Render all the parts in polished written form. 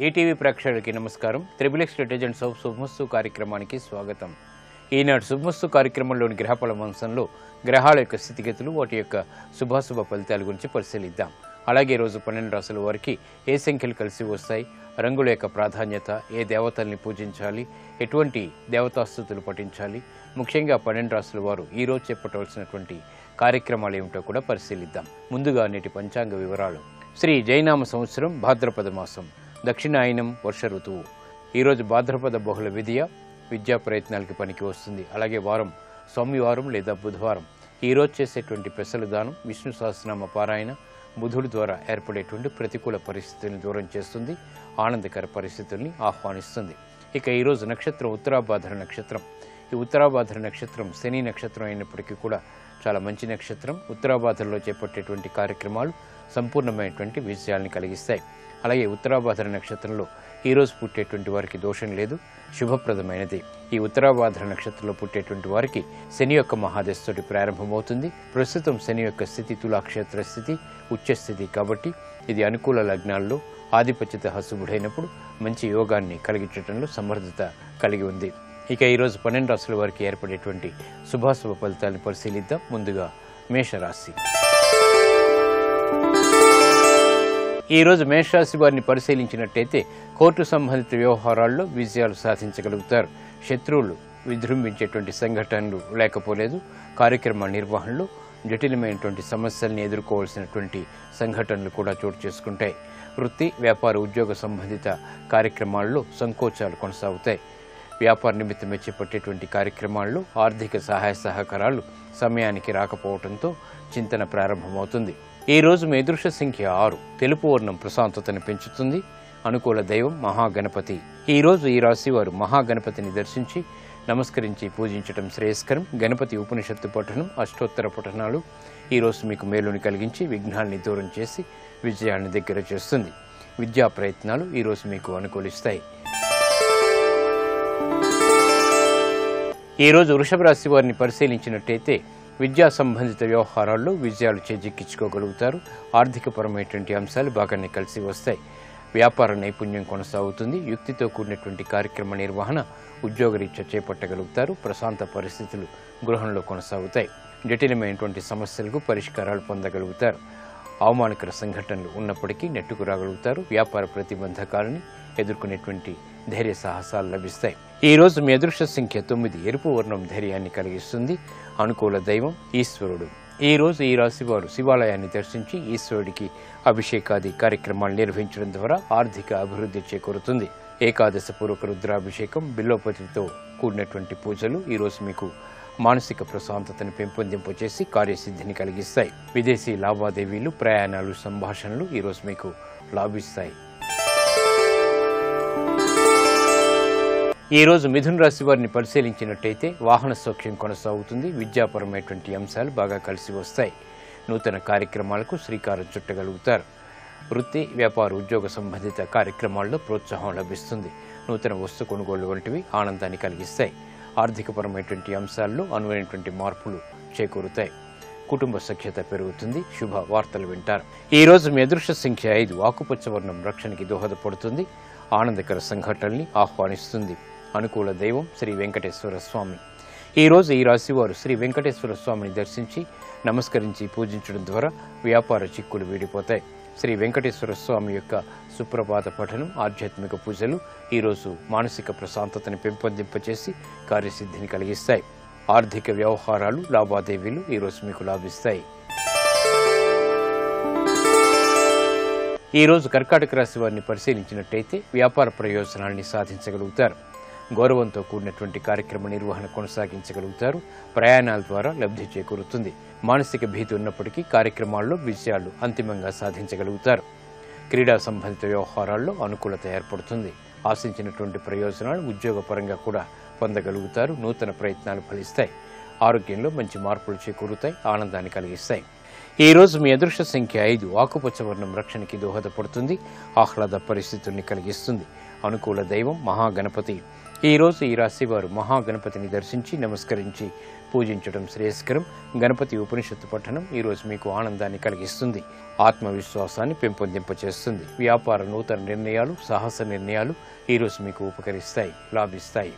ETV ప్రేక్షకులకి నమస్కారం. Triple X agents of శుభమస్తు కార్యక్రమానికి స్వాగతం. ఈనాడు శుభమస్తు కార్యక్రమంలోని గ్రహఫల వంశంలో గ్రహాల యొక్క స్థితిగతులు, వాటి యొక్క శుభాశుభ ఫలితాల గురించి పరిశీలిద్దాం. అలాగే రోజు 12 రాశుల వారికి ఏ సంఖ్యలు కలిసి వస్తాయి, రంగుల యొక్క ప్రాధాన్యత, ఏ దేవతల్ని పూజించాలి, ఎటువంటి దేవతాస్తుతులు పఠించాలి, ముఖ్యంగా 12 రాశుల వారు ఈరోజు చేపట్టవలసినటువంటి కార్యక్రమాలు ఏమిటో కూడా పరిశీలిద్దాం. ముందుగా నేటి పంచాంగ వివరాలు. శ్రీ జైనామ సంవత్సరం భాద్రపద మాసం, దక్షిణాయనం, వర్ష ఋతువు. ఈరోజు భాద్రపద బహుళ విద్యా ప్రయత్నాలకి పనికి వస్తుంది. అలాగే వారం సోమవారం లేదా బుధవారం. ఈరోజు చేసేటువంటి పెసలు దానం, విష్ణు సహస్రనామ పారాయణ బుధుడి ద్వారా ఏర్పడేటువంటి ప్రతికూల పరిస్థితుల్ని దూరం చేస్తుంది, ఆనందకర పరిస్థితుల్ని ఆహ్వానిస్తుంది. ఇక ఈరోజు నక్షత్రం ఉత్తరాభాద్ర నక్షత్రం. ఈ ఉత్తరాభాద్ర నక్షత్రం శని నక్షత్రం అయినప్పటికీ కూడా చాలా మంచి నక్షత్రం. ఉత్తరాభాద్రలో చేపట్టేటువంటి కార్యక్రమాలు సంపూర్ణమైనటువంటి విజయాల్ని కలిగిస్తాయి. అలాగే ఉత్తరాభాద్ర నక్షత్రంలో ఈరోజు పుట్టేటువంటి వారికి దోషం లేదు, శుభప్రదమైనది. ఈ ఉత్తరాభాద్ర నక్షత్రంలో పుట్టేటువంటి వారికి శని యొక్క మహాదశతోటి ప్రారంభమవుతుంది. ప్రస్తుతం శని యొక్క స్థితి తులాక్షేత్ర స్థితి, ఉచ్చస్థితి కాబట్టి ఇది అనుకూల లగ్నాల్లో ఆధిపత్యత హసుబుడైనప్పుడు మంచి యోగాన్ని కలిగించడంలో సమర్థత కలిగి ఉంది. ఇక ఈరోజు 12 రాశుల వారికి ఏర్పడేటువంటి శుభాశుభ ఫలితాలను పరిశీలిద్దాం. ముందుగా మేషరాశి. ఈరోజు మేషరాశి వారిని పరిశీలించినట్టయితే కోర్టు సంబంధిత వ్యవహారాల్లో విజయాలు సాధించగలుగుతారు. శత్రువులు విజృంభించేటువంటి సంఘటనలు లేకపోలేదు. కార్యక్రమ నిర్వహణలో జటిలమైనటువంటి సమస్యల్ని ఎదుర్కోవాల్సినటువంటి సంఘటనలు కూడా చోటు చేసుకుంటాయి. వృత్తి, వ్యాపార, ఉద్యోగ సంబంధిత కార్యక్రమాల్లో సంకోచాలు కొనసాగుతాయి. వ్యాపార నిమిత్తమే చేపట్టేటువంటి కార్యక్రమాల్లో ఆర్థిక సహాయ సహకారాలు సమయానికి రాకపోవడంతో చింతన ప్రారంభమవుతుంది. ఈ రోజు మీ అదృష్ట సంఖ్య 6. తెలుపు వర్ణం ప్రశాంతతను పెంచుతుంది. అనుకూల దైవం మహాగణపతి. ఈ రోజు ఈ రాశి వారు మహాగణపతిని దర్శించి నమస్కరించి పూజించడం శ్రేయస్కరం. గణపతి ఉపనిషత్తు పఠనం, అష్టోత్తర పఠనాలు ఈరోజు మీకు మేలుని కలిగించి విఘ్నాల్ని దూరం చేసి విజయాన్ని దగ్గర చేస్తుంది. విద్యా ప్రయత్నాలు ఈరోజు మీకు అనుకూలిస్తాయి. ఈరోజు వృషభ రాశి వారిని పరిశీలించినట్టయితే విద్యా సంబంధిత వ్యవహారాల్లో విజయాలు చేజిక్కించుకోగలుగుతారు. ఆర్థికపరమైనటువంటి అంశాలు బాగానే కలిసి వస్తాయి. వ్యాపార నైపుణ్యం కొనసాగుతుంది. యుక్తితో కూడినటువంటి కార్యక్రమ నిర్వహణ ఉద్యోగరీత్యా చేపట్టగలుగుతారు. ప్రశాంత పరిస్థితులు గృహంలో కొనసాగుతాయి. జటిలమైనటువంటి సమస్యలకు పరిష్కారాలు పొందగలుగుతారు. అవమానకర సంఘటనలు ఉన్నప్పటికీ నెట్టుకు రాగలుగుతారు. వ్యాపార ప్రతిబంధకాలని ఎదుర్కొనేటువంటి ధైర్య సాహసాలు లభిస్తాయి. ఈ రోజు మీ అదృష్ట సంఖ్య 9. ఎరుపు వర్ణం ధైర్యాన్ని కలిగిస్తుంది. అనుకూల దైవం ఈశ్వరుడు. ఈ రోజు ఈ రాశి వారు శివాలయాన్ని దర్శించి ఈశ్వరుడికి అభిషేకాది కార్యక్రమాలు నిర్వహించడం ద్వారా ఆర్థిక అభివృద్ధి చేకూరుతుంది. ఏకాదశ పూర్వక రుద్రాభిషేకం, బిల్వపత్రితో కూడినటువంటి పూజలు ఈరోజు మీకు మానసిక ప్రశాంతతను పెంపొందింపచేసి కార్యసిద్ధిని కలిగిస్తాయి. విదేశీ లావాదేవీలు, ప్రయాణాలు, సంభాషణలు ఈరోజు మీకు లాభిస్తాయి. ఈ రోజు మిథున రాశి వారిని పరిశీలించినట్టయితే వాహన సౌఖ్యం కొనసాగుతుంది. విద్యాపరమైనటువంటి అంశాలు బాగా కలిసి వస్తాయి. నూతన కార్యక్రమాలకు శ్రీకారం చుట్టగలుగుతారు. వృత్తి, వ్యాపార, ఉద్యోగ సంబంధిత కార్యక్రమాల్లో ప్రోత్సాహం లభిస్తుంది. నూతన వస్తు కొనుగోలు వంటివి ఆనందాన్ని కలిగిస్తాయి. ఆర్థికపరమైనటువంటి అంశాల్లో అనువైనటువంటి మార్పులు చేకూరుతాయి. కుటుంబ సఖ్యత పెరుగుతుంది. శుభ వార్తలు వింటారు. ఈ రోజు మీ అదృష్ట సంఖ్య 5. ఆకుపచ్చ వర్ణం రక్షణకి దోహదపడుతుంది. ఆనందకర సంఘటనల్ని ఆహ్వానిస్తుంది. అనుకూల దైవం శ్రీ వెంకటేశ్వర స్వామి. ఈ రోజు ఈ రాశి వారు శ్రీ వెంకటేశ్వర స్వామిని దర్శించి నమస్కరించి పూజించడం ద్వారా వ్యాపార చిక్కులు వీడిపోతాయి. శ్రీ వెంకటేశ్వర స్వామి యొక్క సుప్రభాత పఠనం, ఆధ్యాత్మిక పూజలు ఈరోజు మానసిక ప్రశాంతతను పెంపొందింపచేసి కార్యసిద్ధిని కలిగిస్తాయి. ఆర్థిక వ్యవహారాలు, లావాదేవీలు ఈరోజు మీకు లాభిస్తాయి. ఈ రోజు కర్కాటక రాశి వారిని పరిశీలించినట్టయితే వ్యాపార ప్రయోజనాల్ని సాధించగలుగుతారు. గౌరవంతో కూడినటువంటి కార్యక్రమ నిర్వహణ కొనసాగించగలుగుతారు. ప్రయాణాల ద్వారా లబ్ధి చేకూరుతుంది. మానసిక భీతి ఉన్నప్పటికీ కార్యక్రమాల్లో విజయాలు అంతిమంగా సాధించగలుగుతారు. క్రీడా సంబంధిత వ్యవహారాల్లో అనుకూలత ఏర్పడుతుంది. ఆశించినటువంటి ప్రయోజనాలు ఉద్యోగపరంగా కూడా పొందగలుగుతారు. నూతన ప్రయత్నాలు ఫలిస్తాయి. ఆరోగ్యంలో మంచి మార్పులు చేకూరుతాయి. ఆనందాన్ని కలిగిస్తాయి. ఈ రోజు మీ అదృష్ట సంఖ్య 5. ఆకుపచ్చ వర్ణం రక్షణకి దోహదపడుతుంది. ఆహ్లాద పరిస్థితుల్ని కలిగిస్తుంది. అనుకూల దైవం మహాగణపతి. ఈరోజు ఈ రాశి వారు మహాగణపతిని దర్శించి నమస్కరించి పూజించడం శ్రేయస్కరం. గణపతి ఉపనిషత్తు పఠనం ఈరోజు మీకు ఆనందాన్ని కలిగిస్తుంది, ఆత్మవిశ్వాసాన్ని పెంపొందింపచేస్తుంది. వ్యాపార నూతన నిర్ణయాలు, సాహస నిర్ణయాలు ఈరోజు మీకు ఉపకరిస్తాయి, లాభిస్తాయి.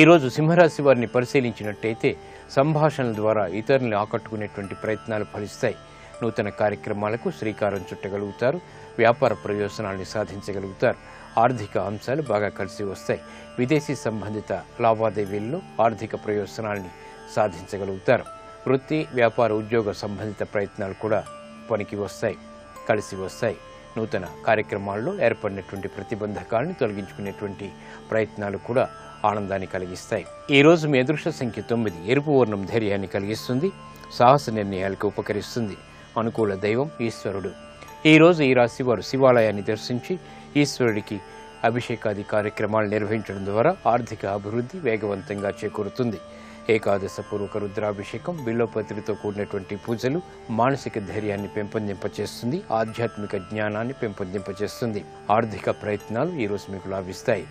ఈరోజు సింహరాశి వారిని పరిశీలించినట్టయితే సంభాషణల ద్వారా ఇతరులను ఆకట్టుకునేటువంటి ప్రయత్నాలు ఫలిస్తాయి. నూతన కార్యక్రమాలకు శ్రీకారం చుట్టగలుగుతారు. వ్యాపార ప్రయోజనాల్ని సాధించగలుగుతారు. ఆర్థిక అంశాలు బాగా కలిసి వస్తాయి. విదేశీ సంబంధిత లావాదేవీల్లో ఆర్థిక ప్రయోజనాల్ని సాధించగలుగుతారు. వృత్తి, వ్యాపార, ఉద్యోగ సంబంధిత ప్రయత్నాలు కూడా పనికి వస్తాయి, కలిసి వస్తాయి. నూతన కార్యక్రమాల్లో ఏర్పడినటువంటి ప్రతిబంధకాలను తొలగించుకునేటువంటి ప్రయత్నాలు కూడా ఆనందాన్ని కలిగిస్తాయి. ఈరోజు మీ అదృష్ట సంఖ్య 9. ఎరుపు వర్ణం ధైర్యాన్ని కలిగిస్తుంది, సాహస నిర్ణయాలకు ఉపకరిస్తుంది. అనుకూల దైవం ఈశ్వరుడు. ఈరోజు ఈ రాశి వారు శివాలయాన్ని దర్శించి ఈశ్వరుడికి అభిషేకాది కార్యక్రమాలు నిర్వహించడం ద్వారా ఆర్థిక అభివృద్ధి వేగవంతంగా చేకూరుతుంది. ఏకాదశ పూర్వక రుద్రాభిషేకం, బిల్వపత్రితో కూడినటువంటి పూజలు మానసిక ధైర్యాన్ని పెంపొందింపచేస్తుంది, ఆధ్యాత్మిక జ్ఞానాన్ని పెంపొందింపచేస్తుంది. ఆర్థిక ప్రయత్నాలు ఈరోజు మీకు లాభిస్తాయి.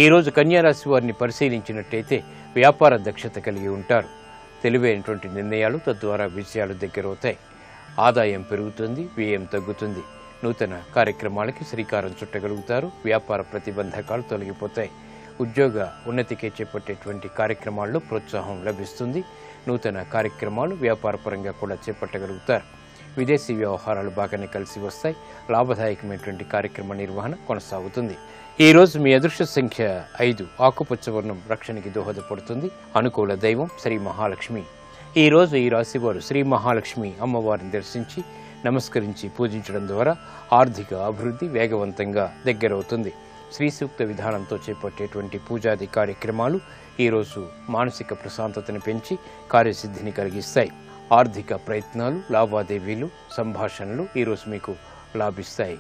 ఈరోజు కన్యారాశి వారిని పరిశీలించినట్టయితే వ్యాపార దక్షత కలిగి ఉంటారు. తెలివైనటువంటి నిర్ణయాలు తద్వారా విజయాలు దగ్గరవుతాయి. ఆదాయం పెరుగుతుంది, వ్యయం తగ్గుతుంది. నూతన కార్యక్రమాలకి శ్రీకారం చుట్టగలుగుతారు. వ్యాపార ప్రతిబంధకాలు తొలగిపోతాయి. ఉద్యోగ ఉన్నతికి చేపట్టేటువంటి కార్యక్రమాల్లో ప్రోత్సాహం లభిస్తుంది. నూతన కార్యక్రమాలు వ్యాపారపరంగా కూడా చేపట్టగలుగుతారు. విదేశీ వ్యవహారాలు బాగానే కలిసి వస్తాయి. లాభదాయకమైనటువంటి కార్యక్రమ నిర్వహణ కొనసాగుతుంది. ఈరోజు మీ అదృష్ట సంఖ్య 5. ఆకుపచ్చ వర్ణం రక్షణకి దోహదపడుతుంది. అనుకూల దైవం శ్రీ మహాలక్ష్మి. ఈరోజు ఈ రాశి వారు శ్రీ మహాలక్ష్మి అమ్మవారిని దర్శించి నమస్కరించి పూజించడం ద్వారా ఆర్థిక అభివృద్ధి వేగవంతంగా దగ్గరవుతుంది. శ్రీ సూక్త విధానంతో చేపట్టేటువంటి పూజాది కార్యక్రమాలు ఈరోజు మానసిక ప్రశాంతతను పెంచి కార్యసిద్ధిని కలిగిస్తాయి. ఆర్థిక ప్రయత్నాలు, లావాదేవీలు, సంభాషణలు ఈరోజు మీకు లాభిస్తాయి.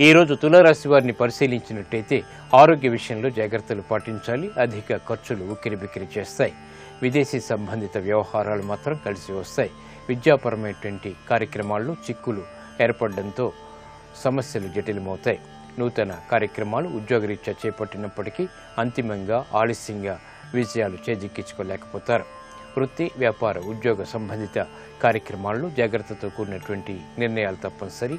ఈరోజు తులారాశి వారిని పరిశీలించినట్టయితే ఆరోగ్య విషయంలో జాగ్రత్తలు పాటించాలి. అధిక ఖర్చులు ఉక్కిరిబిక్కిరి చేస్తాయి. విదేశీ సంబంధిత వ్యవహారాలు మాత్రం కలిసి వస్తాయి. విద్యాపరమైనటువంటి కార్యక్రమాల్లో చిక్కులు ఏర్పడడంతో సమస్యలు జటిలమవుతాయి. నూతన కార్యక్రమాలు ఉద్యోగరీత్యా చేపట్టినప్పటికీ అంతిమంగా ఆలస్యంగా విజయాలు చేజిక్కించుకోలేకపోతారు. వృత్తి, వ్యాపార, ఉద్యోగ సంబంధిత కార్యక్రమాల్లో జాగ్రత్తతో కూడినటువంటి నిర్ణయాలు తప్పనిసరి.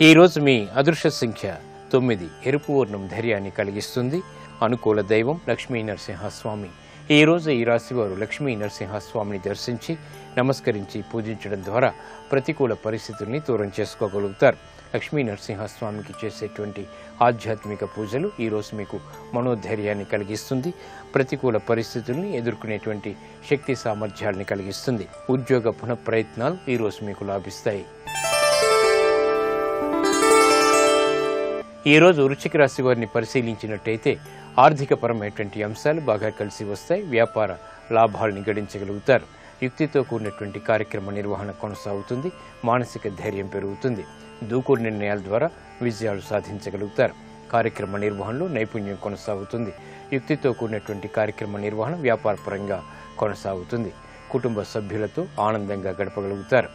ఈరోజు మీ అదృష్ట సంఖ్య 9. ఎరుపు వర్ణం ధైర్యాన్ని కలిగిస్తుంది. అనుకూల దైవం లక్ష్మీ నరసింహస్వామి. ఈరోజు ఈ రాశివారు లక్ష్మీ నరసింహస్వామిని దర్శించి నమస్కరించి పూజించడం ద్వారా ప్రతికూల పరిస్థితుల్ని దూరం చేసుకోగలుగుతారు. లక్ష్మీ నరసింహస్వామికి చేసేటువంటి ఆధ్యాత్మిక పూజలు ఈరోజు మీకు మనోధైర్యాన్ని కలిగిస్తుంది. ప్రతికూల పరిస్థితుల్ని ఎదుర్కొనేటువంటి శక్తి సామర్థ్యాలని కలిగిస్తుంది. ఉద్యోగ పునఃప్రయత్నాలు ఈరోజు మీకు లాభిస్తాయి. ఈరోజు వృశ్చిక రాశి వారిని పరిశీలించినట్టయితే ఆర్థికపరమైనటువంటి అంశాలు బాగా కలిసి వస్తాయి. వ్యాపార లాభాలను గడించగలుగుతారు. యుక్తితో కూడినటువంటి కార్యక్రమ నిర్వహణ కొనసాగుతుంది. మానసిక ధైర్యం పెరుగుతుంది. దూకుడు నిర్ణయాల ద్వారా విజయాలు సాధించగలుగుతారు. కార్యక్రమ నిర్వహణలో నైపుణ్యం కొనసాగుతుంది. యుక్తితో కూడినటువంటి కార్యక్రమ నిర్వహణ వ్యాపారపరంగా కొనసాగుతుంది. కుటుంబ సభ్యులతో ఆనందంగా గడపగలుగుతారు.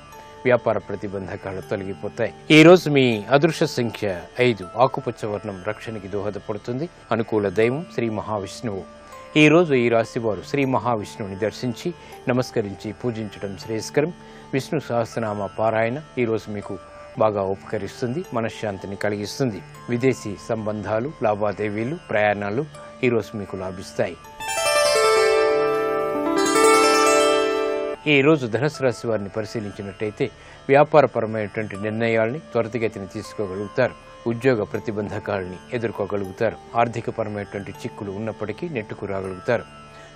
వ్యాపార ప్రతిబంధకాలు తొలగిపోతాయి. ఈ రోజు మీ అదృష్ట సంఖ్య 5. ఆకుపచ్చ వర్ణం రక్షణకి దోహదపడుతుంది. అనుకూల దైవం శ్రీ మహావిష్ణువు. ఈ రోజు ఈ రాశి వారు శ్రీ మహావిష్ణువుని దర్శించి నమస్కరించి పూజించడం శ్రేయస్కరం. విష్ణు సహస్రనామ పారాయణ ఈరోజు మీకు బాగా ఉపకరిస్తుంది, మనశ్శాంతిని కలిగిస్తుంది. విదేశీ సంబంధాలు, లావాదేవీలు, ప్రయాణాలు ఈరోజు మీకు లాభిస్తాయి. ఈ రోజు ధనుసు రాశి వారిని పరిశీలించినట్టయితే వ్యాపారపరమైనటువంటి నిర్ణయాల్ని త్వరితగతిని తీసుకోగలుగుతారు. ఉద్యోగ ప్రతిబంధకాలని ఎదుర్కోగలుగుతారు. ఆర్థికపరమైనటువంటి చిక్కులు ఉన్నప్పటికీ నెట్టుకు రాగలుగుతారు.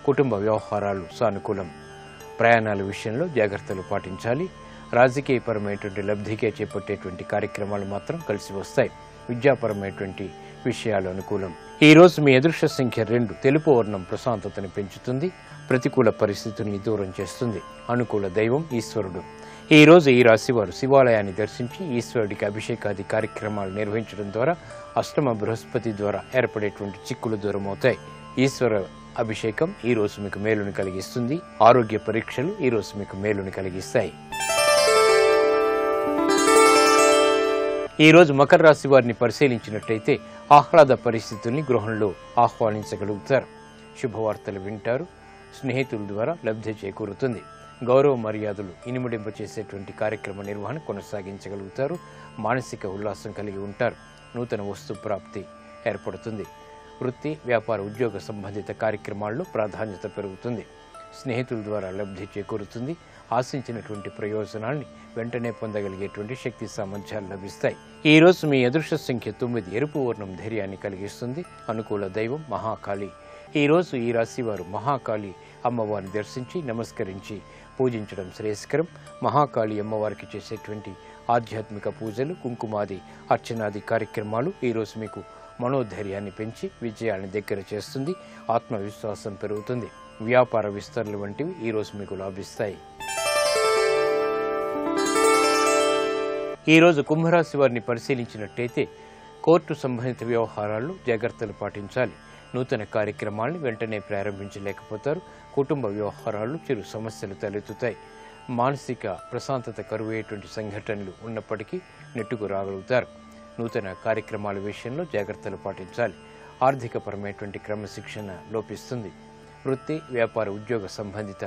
కుటుంబ వ్యవహారాలు సానుకూలం. ప్రయాణాల విషయంలో జాగ్రత్తలు పాటించాలి. రాజకీయపరమైనటువంటి లబ్ధికే చేపట్టేటువంటి కార్యక్రమాలు మాత్రం కలిసి వస్తాయి. విద్యాపరమైనటువంటి విషయాలు అనుకూలం. ఈ రోజు మీ అదృష్ట సంఖ్య 2. తెలుపు వర్ణం ప్రశాంతతను పెంచుతుంది. ప్రతికూల పరిస్థితుల్ని దూరం చేస్తుంది. అనుకూల దైవం ఈశ్వరుడు. ఈ రోజు ఈ రాశివారు శివాలయాన్ని దర్శించి ఈశ్వరుడికి అభిషేకాది కార్యక్రమాలు నిర్వహించడం ద్వారా అష్టమ బృహస్పతి ద్వారా ఏర్పడేటువంటి చిక్కులు దూరం అవుతాయి. ఈశ్వర అభిషేకం ఈరోజు మీకు మేలుని కలిగిస్తుంది. ఆరోగ్య పరీక్షలు ఈరోజు మీకు మేలుని కలిగిస్తాయి. ఈరోజు మకర రాశి వారిని పరిశీలించినట్లయితే ఆహ్లాద పరిస్థితుల్ని గృహంలో ఆహ్వానించగలుగుతారు. శుభవార్తలు వింటారు. స్నేహితుల ద్వారా లబ్ధి చేకూరుతుంది. గౌరవ మర్యాదలు ఇనుమడింపచేసేటువంటి కార్యక్రమ నిర్వహణ కొనసాగించగలుగుతారు. మానసిక ఉల్లాసం కలిగి ఉంటారు. నూతన వస్తు ప్రాప్తి ఏర్పడుతుంది. వృత్తి, వ్యాపార, ఉద్యోగ సంబంధిత కార్యక్రమాల్లో ప్రాధాన్యత పెరుగుతుంది. స్నేహితుల ద్వారా లబ్ధి చేకూరుతుంది. ఆశించినటువంటి ప్రయోజనాల్ని వెంటనే పొందగలిగేటువంటి శక్తి సామర్థ్యాలు లభిస్తాయి. ఈ రోజు మీ అదృష్ట సంఖ్య 9. ఎరుపు వర్ణం ధైర్యాన్ని కలిగిస్తుంది. అనుకూల దైవం మహాకాళి. ఈ రోజు ఈ రాశి వారు మహాకాళి అమ్మవారిని దర్శించి నమస్కరించి పూజించడం శ్రేయస్కరం. మహాకాళి అమ్మవారికి చేసేటువంటి ఆధ్యాత్మిక పూజలు, కుంకుమాది అర్చనాది కార్యక్రమాలు ఈరోజు మీకు మనోధైర్యాన్ని పెంచి విజయాన్ని దగ్గర చేస్తుంది. ఆత్మవిశ్వాసం పెరుగుతుంది. వ్యాపార విస్తరణలు వంటివి ఈరోజు మీకు లాభిస్తాయి. ఈరోజు కుంభరాశి వారిని పరిశీలించినట్టయితే కోర్టు సంబంధిత వ్యవహారాల్లో జాగ్రత్తలు పాటించాలి. నూతన కార్యక్రమాలను వెంటనే ప్రారంభించలేకపోతారు. కుటుంబ వ్యవహారాల్లో చిరు సమస్యలు తలెత్తుతాయి. మానసిక ప్రశాంతత కరువయ్యేటువంటి సంఘటనలు ఉన్నప్పటికీ నెట్టుకు రాగలుగుతారు. నూతన కార్యక్రమాల విషయంలో జాగ్రత్తలు పాటించాలి. ఆర్థికపరమైనటువంటి క్రమశిక్షణ లోపిస్తుంది. వృత్తి, వ్యాపార, ఉద్యోగ సంబంధిత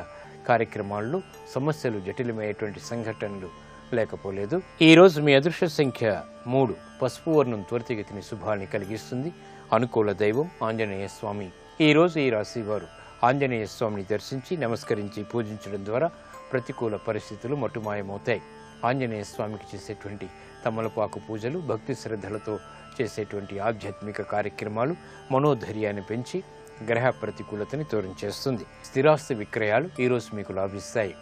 కార్యక్రమాల్లో సమస్యలు జటిలమయ్యేటువంటి సంఘటనలు లేకపోలేదు. ఈ రోజు మీ అదృష్ట సంఖ్య 3. పసుపు వర్ణం త్వరితగతిని శుభాన్ని కలిగిస్తుంది. అనుకూల దైవం ఆంజనేయ స్వామి. ఈ రోజు ఈ రాశి వారు ఆంజనేయ స్వామిని దర్శించి నమస్కరించి పూజించడం ద్వారా ప్రతికూల పరిస్థితులు మటుమాయమవుతాయి. ఆంజనేయ స్వామికి చేసేటువంటి తమలపాకు పూజలు, భక్తి శ్రద్ధలతో చేసేటువంటి ఆధ్యాత్మిక కార్యక్రమాలు మనోధైర్యాన్ని పెంచి గ్రహ ప్రతికూలతని తోరించేస్తుంది. స్థిరాస్తి విక్రయాలు ఈరోజు మీకు లాభిస్తాయి.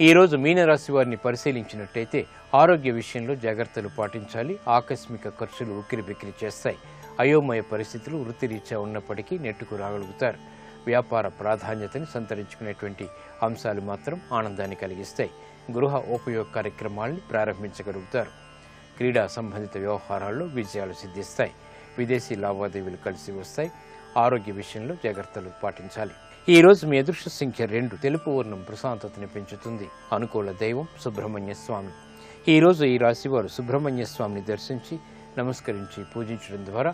ఈరోజు మీనరాశి వారిని పరిశీలించినట్టయితే ఆరోగ్య విషయంలో జాగ్రత్తలు పాటించాలి. ఆకస్మిక ఖర్చులు ఉక్కిరిబిక్కిరి చేస్తాయి. అయోమయ పరిస్థితులు వృత్తిరీత్యా ఉన్నప్పటికీ నెట్టుకు రాగలుగుతారు. వ్యాపార ప్రాధాన్యతని సంతరించుకునేటువంటి అంశాలు మాత్రం ఆనందాన్ని కలిగిస్తాయి. గృహ ఉపయోగ కార్యక్రమాల్ని ప్రారంభించగలుగుతారు. క్రీడా సంబంధిత వ్యవహారాల్లో విజయాలు సిద్ధిస్తాయి. విదేశీ లావాదేవీలు కలిసి వస్తాయి. ఆరోగ్య విషయంలో జాగ్రత్తలు పాటించాలి. ఈ రోజు మీ అదృష్ట సంఖ్య 2. తెలుపు వర్ణం ప్రశాంతతని పెంచుతుంది. అనుకూల దైవం సుబ్రహ్మణ్య స్వామి. ఈ రోజు ఈ రాశి వారు సుబ్రహ్మణ్య స్వామిని దర్శించి నమస్కరించి పూజించడం ద్వారా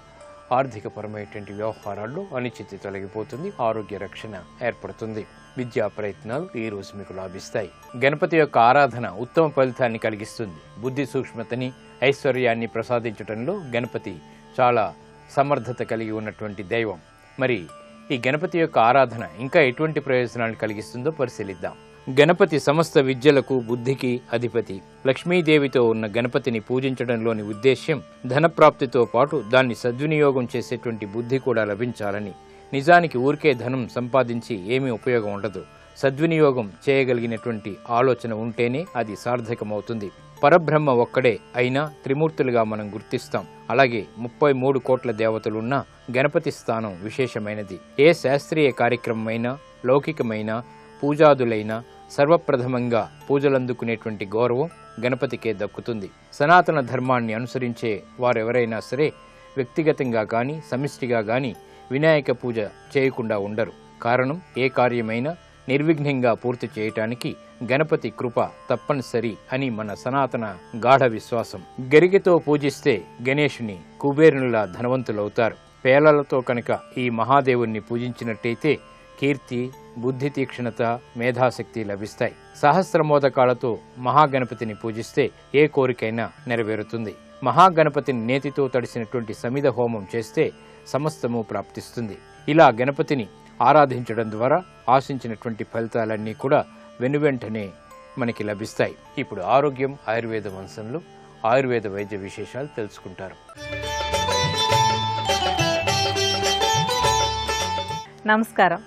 ఆర్థికపరమైనటువంటి వ్యవహారాల్లో అనిశ్చితి తొలగిపోతుంది. ఆరోగ్య రక్షణ ఏర్పడుతుంది. విద్యా ప్రయత్నాలు ఈ రోజు మీకు లాభిస్తాయి. గణపతి యొక్క ఆరాధన ఉత్తమ ఫలితాన్ని కలిగిస్తుంది. బుద్ధి సూక్ష్మతని, ఐశ్వర్యాన్ని ప్రసాదించడంలో గణపతి చాలా సమర్థత కలిగి ఉన్నటువంటి దైవం. మరి ఈ గణపతి యొక్క ఆరాధన ఇంకా ఎటువంటి ప్రయోజనాలను కలిగిస్తుందో పరిశీలిద్దాం. గణపతి సమస్త విద్యలకు, బుద్ధికి అధిపతి. లక్ష్మీదేవితో ఉన్న గణపతిని పూజించడంలోని ఉద్దేశ్యం ధనప్రాప్తితో పాటు దాన్ని సద్వినియోగం చేసేటువంటి బుద్ధి కూడా లభించాలని. నిజానికి ఊరికే ధనం సంపాదించి ఏమీ ఉపయోగం ఉండదు. సద్వినియోగం చేయగలిగినటువంటి ఆలోచన ఉంటేనే అది సార్థకమవుతుంది. పరబ్రహ్మ ఒక్కడే అయినా త్రిమూర్తులుగా మనం గుర్తిస్తాం. అలాగే 33 కోట్ల దేవతలున్నా గణపతి స్థానం విశేషమైనది. ఏ శాస్త్రీయ కార్యక్రమమైనా, లౌకికమైన పూజాదులైనా సర్వప్రథమంగా పూజలందుకునేటువంటి గౌరవం గణపతికే దక్కుతుంది. సనాతన ధర్మాన్ని అనుసరించే వారెవరైనా సరే వ్యక్తిగతంగా గాని సమిష్టిగా గాని వినాయక పూజ చేయకుండా ఉండరు. కారణం ఏ కార్యమైనా నిర్విఘ్నంగా పూర్తి చేయటానికి గణపతి కృప తప్పనిసరి అని మన సనాతన గాఢ విశ్వాసం. గరిగతో పూజిస్తే గణేశుని కుబేరునిలా ధనవంతులవుతారు. పేలలతో కనుక ఈ మహాదేవుణ్ణి పూజించినట్టయితే కీర్తి, బుద్ధి తీక్షణత, మేధాశక్తి లభిస్తాయి. సహస్రమోదకాలతో మహాగణపతిని పూజిస్తే ఏ కోరికైనా నెరవేరుతుంది. మహాగణపతిని నేతితో తడిసినటువంటి సమిధ హోమం చేస్తే సమస్తము ప్రాప్తిస్తుంది. ఇలా గణపతిని ఆరాధించడం ద్వారా ఆశించినటువంటి ఫలితాలన్నీ కూడా వెనువెంటనే మనకి లభిస్తాయి. ఇప్పుడు ఆరోగ్యం, ఆయుర్వేద అంశంలో ఆయుర్వేద వైద్య విశేషాలు తెలుసుకుంటారు. నమస్కారం.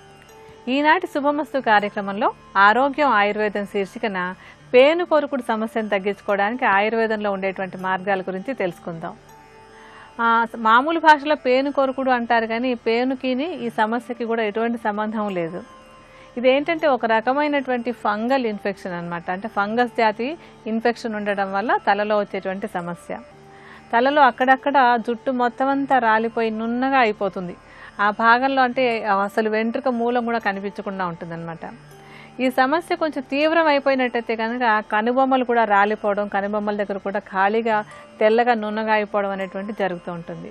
ఈనాటి శుభమస్తు కార్యక్రమంలో ఆరోగ్యం ఆయుర్వేదం శీర్షికన పేను కొరుకుడు సమస్యను తగ్గించుకోవడానికి ఆయుర్వేదంలో ఉండేటువంటి మార్గాల గురించి తెలుసుకుందాం. మామూలు భాషలో పేను కొరుకుడు అంటారు, కానీ పేనుకిని ఈ సమస్యకి కూడా ఎటువంటి సంబంధం లేదు. ఇదేంటంటే ఒక రకమైనటువంటి ఫంగల్ ఇన్ఫెక్షన్ అన్నమాట. అంటే ఫంగస్ జాతి ఇన్ఫెక్షన్ ఉండడం వల్ల తలలో వచ్చేటువంటి సమస్య. తలలో అక్కడక్కడ జుట్టు మొత్తం అంతా రాలిపోయి నున్నగా అయిపోతుంది. ఆ భాగంలో అంటే అసలు వెంట్రుక మూలం కూడా కనిపించకుండా ఉంటుందన్నమాట. ఈ సమస్య కొంచెం తీవ్రం అయిపోయినట్టయితే కనుక కనుబొమ్మలు కూడా రాలిపోవడం, కనుబొమ్మల దగ్గర కూడా ఖాళీగా తెల్లగా నున్నగా అయిపోవడం అనేటువంటి జరుగుతూ ఉంటుంది.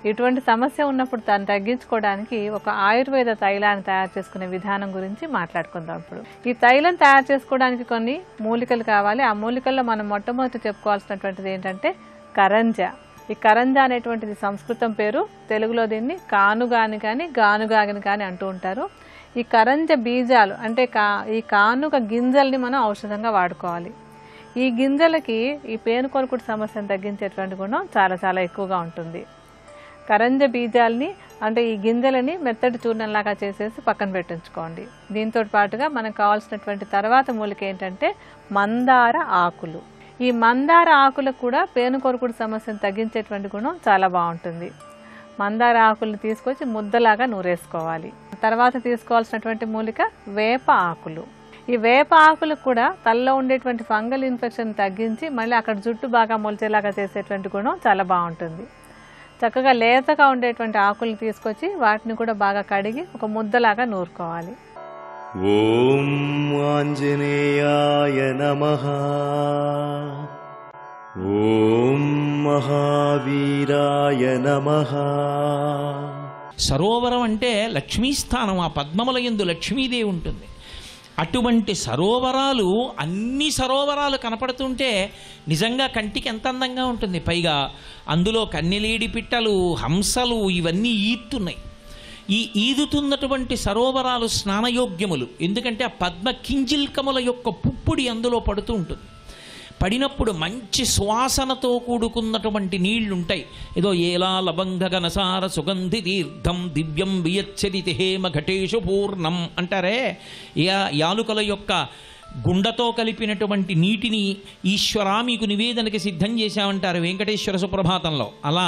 ఇటువంటి సమస్య ఉన్నప్పుడు దాన్ని తగ్గించుకోవడానికి ఒక ఆయుర్వేద తైలాన్ని తయారు చేసుకునే విధానం గురించి మాట్లాడుకుందాం. ఇప్పుడు ఈ తైలం తయారు చేసుకోవడానికి కొన్ని మూలికలు కావాలి. ఆ మూలికల్లో మనం మొట్టమొదటి చెప్పుకోవాల్సినటువంటిది ఏంటంటే కరంజ. ఈ కరంజ అనేటువంటిది సంస్కృతం పేరు, తెలుగులో దీన్ని కానుగాని కానీ గానుగాని కానీ అంటూ ఉంటారు. ఈ కరంజ బీజాలు అంటే ఈ కానుగ గింజల్ని మనం ఔషధంగా వాడుకోవాలి. ఈ గింజలకి ఈ పేనుకొరుకుడు సమస్యను తగ్గించేటువంటి గుణం చాలా చాలా ఎక్కువగా ఉంటుంది. కరంజ బీజాలని అంటే ఈ గింజలని మెత్తటి చూర్ణంలాగా చేసేసి పక్కన పెట్టించుకోండి. దీంతో పాటుగా మనకు కావాల్సినటువంటి తర్వాత మూలిక ఏంటంటే మందార ఆకులు. ఈ మందార ఆకులకు కూడా పేనుకొరుకుడు సమస్యను తగ్గించేటువంటి గుణం చాలా బాగుంటుంది. మందార ఆకులను తీసుకొచ్చి ముద్దలాగా నూరేసుకోవాలి. తర్వాత తీసుకోవాల్సినటువంటి మూలిక వేప ఆకులు. ఈ వేప ఆకులకు కూడా తలలో ఉండేటువంటి ఫంగల్ ఇన్ఫెక్షన్ తగ్గించి మళ్ళీ అక్కడ జుట్టు బాగా మొలిచేలాగా చేసేటువంటి గుణం చాలా బాగుంటుంది. చక్కగా లేతగా ఉండేటువంటి ఆకులను తీసుకొచ్చి వాటిని కూడా బాగా కడిగి ఒక ముద్దలాగా నూరుకోవాలి. ఓం ఆంజనేయాయ నమః. ఓం మహావీరాయ నమః. సరోవరం అంటే లక్ష్మీస్థానం. ఆ పద్మముల యందు లక్ష్మీదేవి ఉంటుంది. అటువంటి సరోవరాలు, అన్ని సరోవరాలు కనపడుతుంటే నిజంగా కంటికి ఎంత అందంగా ఉంటుంది. పైగా అందులో కన్నెలేడి పిట్టలు, హంసలు ఇవన్నీ ఈదుతున్నాయి. ఈ ఈదుతున్నటువంటి సరోవరాలు స్నానయోగ్యములు. ఎందుకంటే ఆ పద్మ కింజిల్కముల యొక్క పుప్పుడి అందులో పడుతూ ఉంటుంది. పడినప్పుడు మంచి సువాసనతో కూడుకున్నటువంటి నీళ్లుంటాయి. ఏదో ఏలా లవంగ గనసార సుగంధి తీర్థం దివ్యం వియచ్చరితి హేమ ఘటేషు పూర్ణం అంటారే. యాలుకల యొక్క గుండతో కలిపినటువంటి నీటిని ఈశ్వరా మీకు నివేదనకి సిద్ధం చేశామంటారు వెంకటేశ్వర సుప్రభాతంలో. అలా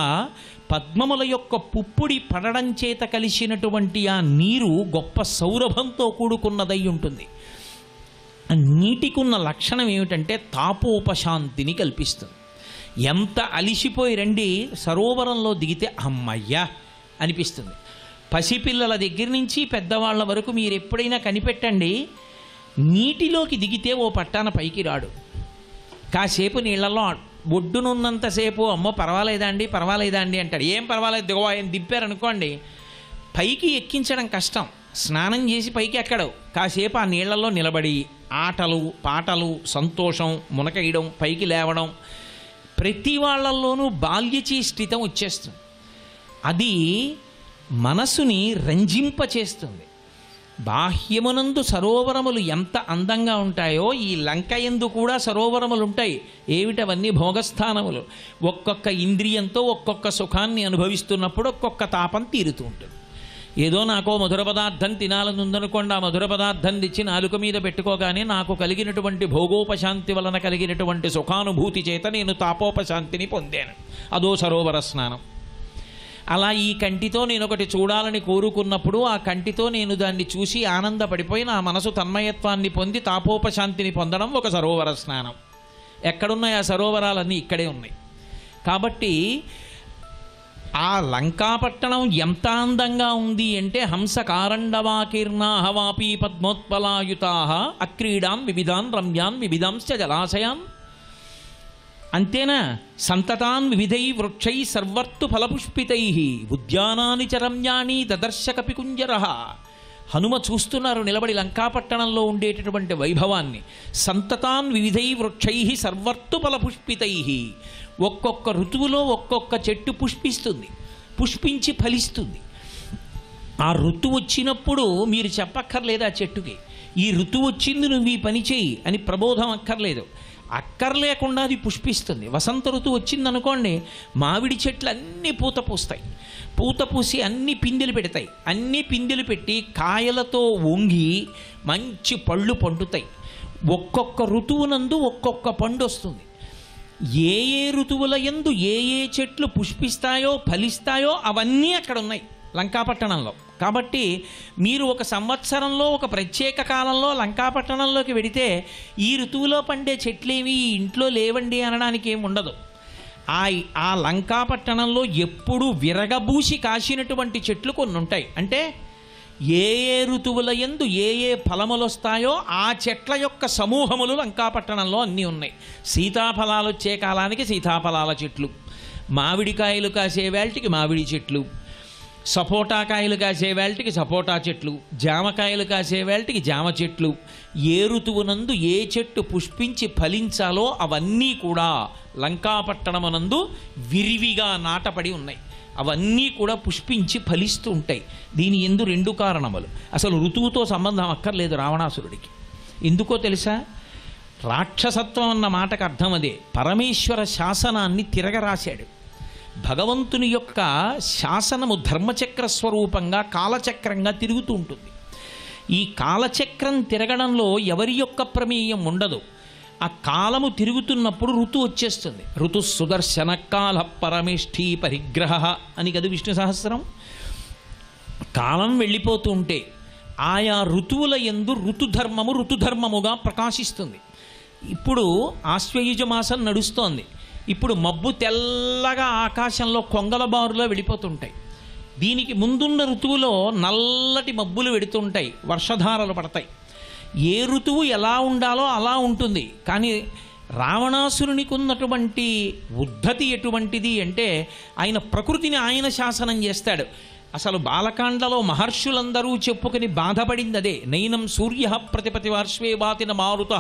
పద్మముల యొక్క పుప్పుడి పడడం చేత కలిసినటువంటి ఆ నీరు గొప్ప సౌరభంతో కూడుకున్నదై ఉంటుంది. నీటికున్న లక్షణం ఏమిటంటే తాపోపశాంతిని కల్పిస్తుంది. ఎంత అలిసిపోయి రండి సరోవరంలో దిగితే అమ్మయ్యా అనిపిస్తుంది. పసిపిల్లల దగ్గర నుంచి పెద్దవాళ్ల వరకు మీరు ఎప్పుడైనా కనిపెట్టండి, నీటిలోకి దిగితే ఓ పట్టాన పైకి రాడు. కాసేపు నీళ్లలో ఒడ్డునున్నంతసేపు అమ్మో పర్వాలేదా అండి అంటాడు. ఏం పర్వాలేదు దిగో ఆయన దింపారనుకోండి, పైకి ఎక్కించడం కష్టం. స్నానం చేసి పైకి ఎక్కడవు. కాసేపు ఆ నీళ్లలో నిలబడి ఆటలు పాటలు సంతోషం మునకేయడం పైకి లేవడం ప్రతి వాళ్ళల్లోనూ బాల్యచీష్టితం వచ్చేస్తుంది. అది మనసుని రంజింపచేస్తుంది. బాహ్యమునందు సరోవరములు ఎంత అందంగా ఉంటాయో ఈ లంక యందు కూడా సరోవరములు ఉంటాయి. ఏమిటవన్నీ భోగస్థానములు. ఒక్కొక్క ఇంద్రియంతో ఒక్కొక్క సుఖాన్ని అనుభవిస్తున్నప్పుడు ఒక్కొక్క తాపం తీరుతూ ఉంటుంది. ఏదో నాకో మధుర పదార్థం తినాలని ఉందనుకోండి, ఆ మధుర పదార్థం తెచ్చి నాలుక మీద పెట్టుకోగానే నాకు కలిగినటువంటి భోగోపశాంతి వలన కలిగినటువంటి సుఖానుభూతి చేత నేను తాపోపశాంతిని పొందాను. అదో సరోవర స్నానం. అలా ఈ కంటితో నేను ఒకటి చూడాలని కోరుకున్నప్పుడు ఆ కంటితో నేను దాన్ని చూసి ఆనందపడిపోయి నా మనసు తన్మయత్వాన్ని పొంది తాపోపశాంతిని పొందడం ఒక సరోవర స్నానం. ఎక్కడున్నాయి ఆ సరోవరాలన్నీ? ఇక్కడే ఉన్నాయి. కాబట్టి ఆ లంకాపట్టణం ఎంత అందంగా ఉంది అంటే హంస కారండవాకీర్ణాః వాపీ పద్మోత్పలాయుతాః అక్రీడాన్ వివిధాన్ రమ్యాన్ వివిధాంశ్చ జలాశయాన్. అంతేనా? సంతతాన్ వివిధై వృక్షై సర్వర్తు ఫలపుష్పితై ఉద్యానాని చ రమ్యాని దదర్శ కపికుంజరః. హనుమ చూస్తున్నారు నిలబడి లంకాపట్టణంలో ఉండేటటువంటి వైభవాన్ని. సంతతాన్ వివిధై వృక్షై సర్వర్తు ఫలపుష్పితై. ఒక్కొక్క ఋతువులో ఒక్కొక్క చెట్టు పుష్పిస్తుంది, పుష్పించి ఫలిస్తుంది. ఆ ఋతువు వచ్చినప్పుడు మీరు చెప్పక్కర్లేదు ఆ చెట్టుకి, ఈ ఋతువు వచ్చింది నువ్వు ఈ పని చేయి అని ప్రబోధం అక్కర్లేదు. అక్కర్లేకుండా అది పుష్పిస్తుంది. వసంత ఋతువు వచ్చిందనుకోండి, మామిడి చెట్లు అన్నీ పూత పూస్తాయి. పూత పూసి అన్ని పిందెలు పెడతాయి. అన్ని పిందెలు పెట్టి కాయలతో వంగి మంచి పళ్ళు పండుతాయి. ఒక్కొక్క ఋతువునందు ఒక్కొక్క పండు వస్తుంది. ఏ ఏ ఋతువుల యందు ఏ ఏ చెట్లు పుష్పిస్తాయో ఫలిస్తాయో అవన్నీ అక్కడ ఉన్నాయి లంకాపట్టణంలో. కాబట్టి మీరు ఒక సంవత్సరంలో ఒక ప్రత్యేక కాలంలో లంకాపట్టణంలోకి వెడితే ఈ ఋతువులో పండే చెట్లేవి ఇంట్లో లేవండి అనడానికి ఏమి ఉండదు. ఆ లంకాపట్టణంలో ఎప్పుడు విరగబూసి కాసినటువంటి చెట్లు కొన్ని ఉంటాయి. అంటే ఏ ఏ ఋతువుల యందు ఏ ఏ ఫలములు వస్తాయో ఆ చెట్ల యొక్క సమూహములు లంకాపట్టణంలో అన్నీ ఉన్నాయి. సీతాఫలాలు వచ్చే కాలానికి సీతాఫలాల చెట్లు, మామిడికాయలు కాసే వేళటికి మామిడి చెట్లు, సపోటాకాయలు కాసే వేళటికి సపోటా చెట్లు, జామకాయలు కాసే వేళటికి జామ చెట్లు. ఏ ఋతువునందు ఏ చెట్టు పుష్పించి ఫలించాలో అవన్నీ కూడా లంకాపట్టణమునందు విరివిగా నాటపడి ఉన్నాయి. అవన్నీ కూడా పుష్పించి ఫలిస్తూ ఉంటాయి. దీని ఎందు రెండు కారణములు. అసలు ఋతువుతో సంబంధం అక్కర్లేదు రావణాసురుడికి. ఎందుకో తెలుసా? రాక్షసత్వం అన్న మాటకు అర్థం అదే. పరమేశ్వర శాసనాన్ని తిరగరాశాడు. భగవంతుని యొక్క శాసనము ధర్మచక్ర స్వరూపంగా కాలచక్రంగా తిరుగుతూ ఉంటుంది. ఈ కాలచక్రం తిరగడంలో ఎవరి యొక్క ప్రమేయం ఉండదు. ఆ కాలము తిరుగుతున్నప్పుడు ఋతువు వచ్చేస్తుంది. ఋతు సుదర్శన కాల పరమేష్ఠీ పరిగ్రహ అని కదా విష్ణు సహస్రం. కాలం వెళ్ళిపోతూ ఉంటే ఆయా ఋతువుల యందు ఋతుధర్మముగా ప్రకాశిస్తుంది. ఇప్పుడు ఆశ్వయుజ మాసం నడుస్తోంది. ఇప్పుడు మబ్బు తెల్లగా ఆకాశంలో కొంగల బారులో వెళ్ళిపోతుంటాయి. దీనికి ముందున్న ఋతువులో నల్లటి మబ్బులు వెడుతుంటాయి, వర్షధారలు పడతాయి. ఏ ఋతువు ఎలా ఉండాలో అలా ఉంటుంది. కానీ రావణాసురునికి ఉన్నటువంటి ఉద్ధతి ఎటువంటిది అంటే ఆయన ప్రకృతిని ఆయన శాసనం చేస్తాడు. అసలు బాలకాండలో మహర్షులందరూ చెప్పుకుని బాధపడింది అదే. నైనం సూర్య ప్రతిపతి వార్ష్వే వాతిన మారుత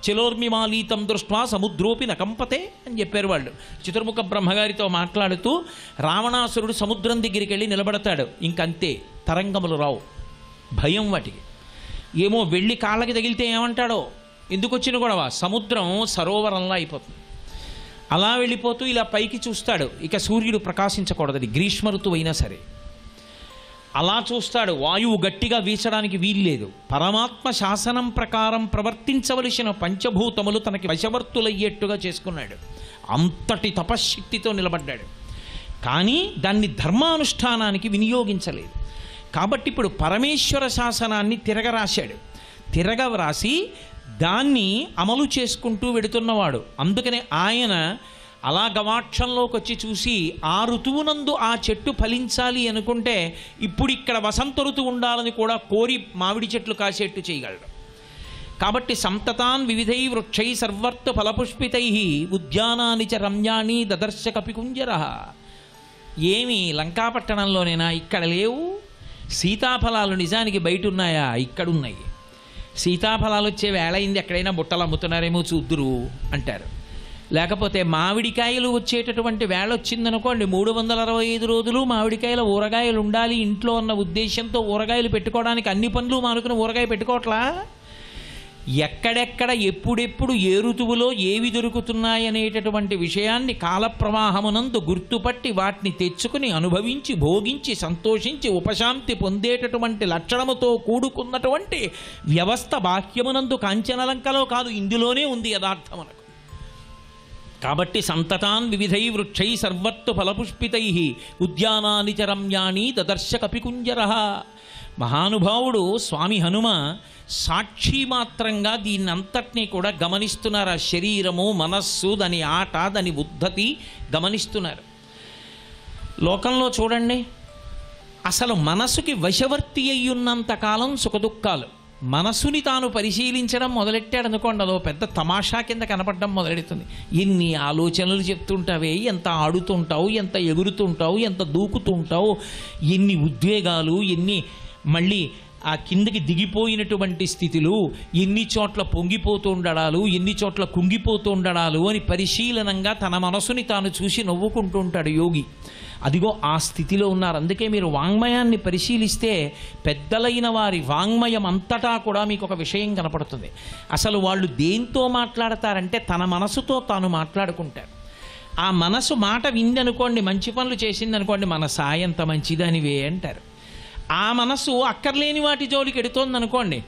చలోర్మిమాలీతం దృష్ట్వా సముద్రోపి నకంపతే అని చెప్పారు వాళ్ళు. చతుర్ముఖ బ్రహ్మగారితో మాట్లాడుతూ రావణాసురుడు సముద్రం దగ్గరికి వెళ్ళి నిలబడతాడు. ఇంకంతే, తరంగములు రావు, భయం వాటికి. ఏమో వెళ్ళి కాళ్ళకి తగిలితే ఏమంటాడో, ఎందుకు వచ్చిన గొడవ, సముద్రం సరోవరంలా అయిపోతుంది. అలా వెళ్ళిపోతూ ఇలా పైకి చూస్తాడు. ఇక సూర్యుడు ప్రకాశించకూడదు, గ్రీష్మ ఋతువు అయినా సరే. అలా చూస్తాడు. వాయువు గట్టిగా వీచడానికి వీల్లేదు. పరమాత్మ శాసనం ప్రకారం ప్రవర్తించవలసిన పంచభూతములు తనకి వశవర్తులయ్యేట్టుగా చేసుకున్నాడు. అంతటి తపశ్శక్తితో నిలబడ్డాడు. కానీ దాన్ని ధర్మానుష్ఠానానికి వినియోగించలేదు. కాబట్టి ఇప్పుడు పరమేశ్వర శాసనాన్ని తిరగరాశాడు. తిరగరాసి దాన్ని అమలు చేసుకుంటూ వెడుతున్నవాడు. అందుకనే ఆయన అలా గవాక్షంలోకి వచ్చి చూసి ఆ ఋతువునందు ఆ చెట్టు ఫలించాలి అనుకుంటే ఇప్పుడు ఇక్కడ వసంత ఋతువు ఉండాలని కూడా కోరి మామిడి చెట్లు కాసేట్టు చేయగలడు. కాబట్టి సంతతాన్ వివిధై వృక్షై సర్వర్త ఫలపుష్పితై ఉద్యానాని చ రమ్యాణి దదర్శ కపికుంజర. ఏమి లంకాపట్టణంలోనేనా? ఇక్కడ లేవు. సీతాఫలాలు నిజానికి బయట ఉన్నాయా? ఇక్కడున్నాయి. సీతాఫలాలు వచ్చే వేళ అయింది, ఎక్కడైనా బుట్టలు అమ్ముతున్నారేమో చూద్దురు అంటారు. లేకపోతే మామిడికాయలు వచ్చేటటువంటి వేళ వచ్చిందనుకోండి, 365 రోజులు మామిడికాయల ఊరగాయలు ఉండాలి ఇంట్లో అన్న ఉద్దేశంతో ఊరగాయలు పెట్టుకోవడానికి అన్ని పనులు మానుకుని ఊరగాయ పెట్టుకోవట్లా. ఎక్కడెక్కడ ఎప్పుడెప్పుడు ఏ ఋతువులో ఏవి దొరుకుతున్నాయనేటటువంటి విషయాన్ని కాలప్రవాహమునందు గుర్తుపట్టి వాటిని తెచ్చుకుని అనుభవించి భోగించి సంతోషించి ఉపశాంతి పొందేటటువంటి లక్షణముతో కూడుకున్నటువంటి వ్యవస్థ బాహ్యమునందు కాంచనలంకలో కాదు, ఇందులోనే ఉంది యథార్థమునకు. కాబట్టి సంతతాన్ వివిధై వృక్షై సర్వత్వ ఫలపుష్పితై ఉద్యానాని చ రమ్యాణి దదర్శ కపికుంజర. మహానుభావుడు స్వామి హనుమ సాక్షి మాత్రంగా దీన్నంతటినీ కూడా గమనిస్తున్నారు. ఆ శరీరము, మనస్సు, దాని ఆట, దాని ఉద్ధతి గమనిస్తున్నారు. లోకంలో చూడండి, అసలు మనసుకి వశవర్తి అయ్యున్నంత కాలం సుఖదుఖాలు. మనసుని తాను పరిశీలించడం మొదలెట్టాడు అనుకోండి, అదో పెద్ద తమాషా కింద కనపడడం మొదలెడుతుంది. ఎన్ని ఆలోచనలు చెప్తుంటావే, ఎంత ఆడుతుంటావు, ఎంత ఎగురుతుంటావు, ఎంత దూకుతుంటావు, ఎన్ని ఉద్వేగాలు, ఎన్ని మళ్ళీ ఆ కిందకి దిగిపోయినటువంటి స్థితులు, ఎన్ని చోట్ల పొంగిపోతూ ఉండడాలు, ఎన్ని చోట్ల కుంగిపోతూ ఉండడాలు అని పరిశీలనంగా తన మనసుని తాను చూసి నవ్వుకుంటూ ఉంటాడు యోగి. అదిగో ఆ స్థితిలో ఉన్నారు. అందుకే మీరు వాంగ్మయాన్ని పరిశీలిస్తే పెద్దలైన వారి వాంగ్మయం అంతటా కూడా మీకు ఒక విషయం కనపడుతుంది. అసలు వాళ్ళు దేంతో మాట్లాడతారంటే తన మనసుతో తాను మాట్లాడుకుంటారు. ఆ మనసు మాట విందనుకోండి, మంచి పనులు చేసిందనుకోండి, మన సాయంత మంచిదనివే అంటారు. ఆ మనసు అక్కర్లేని వాటి జోలికి ఎడుతోందనుకోండి,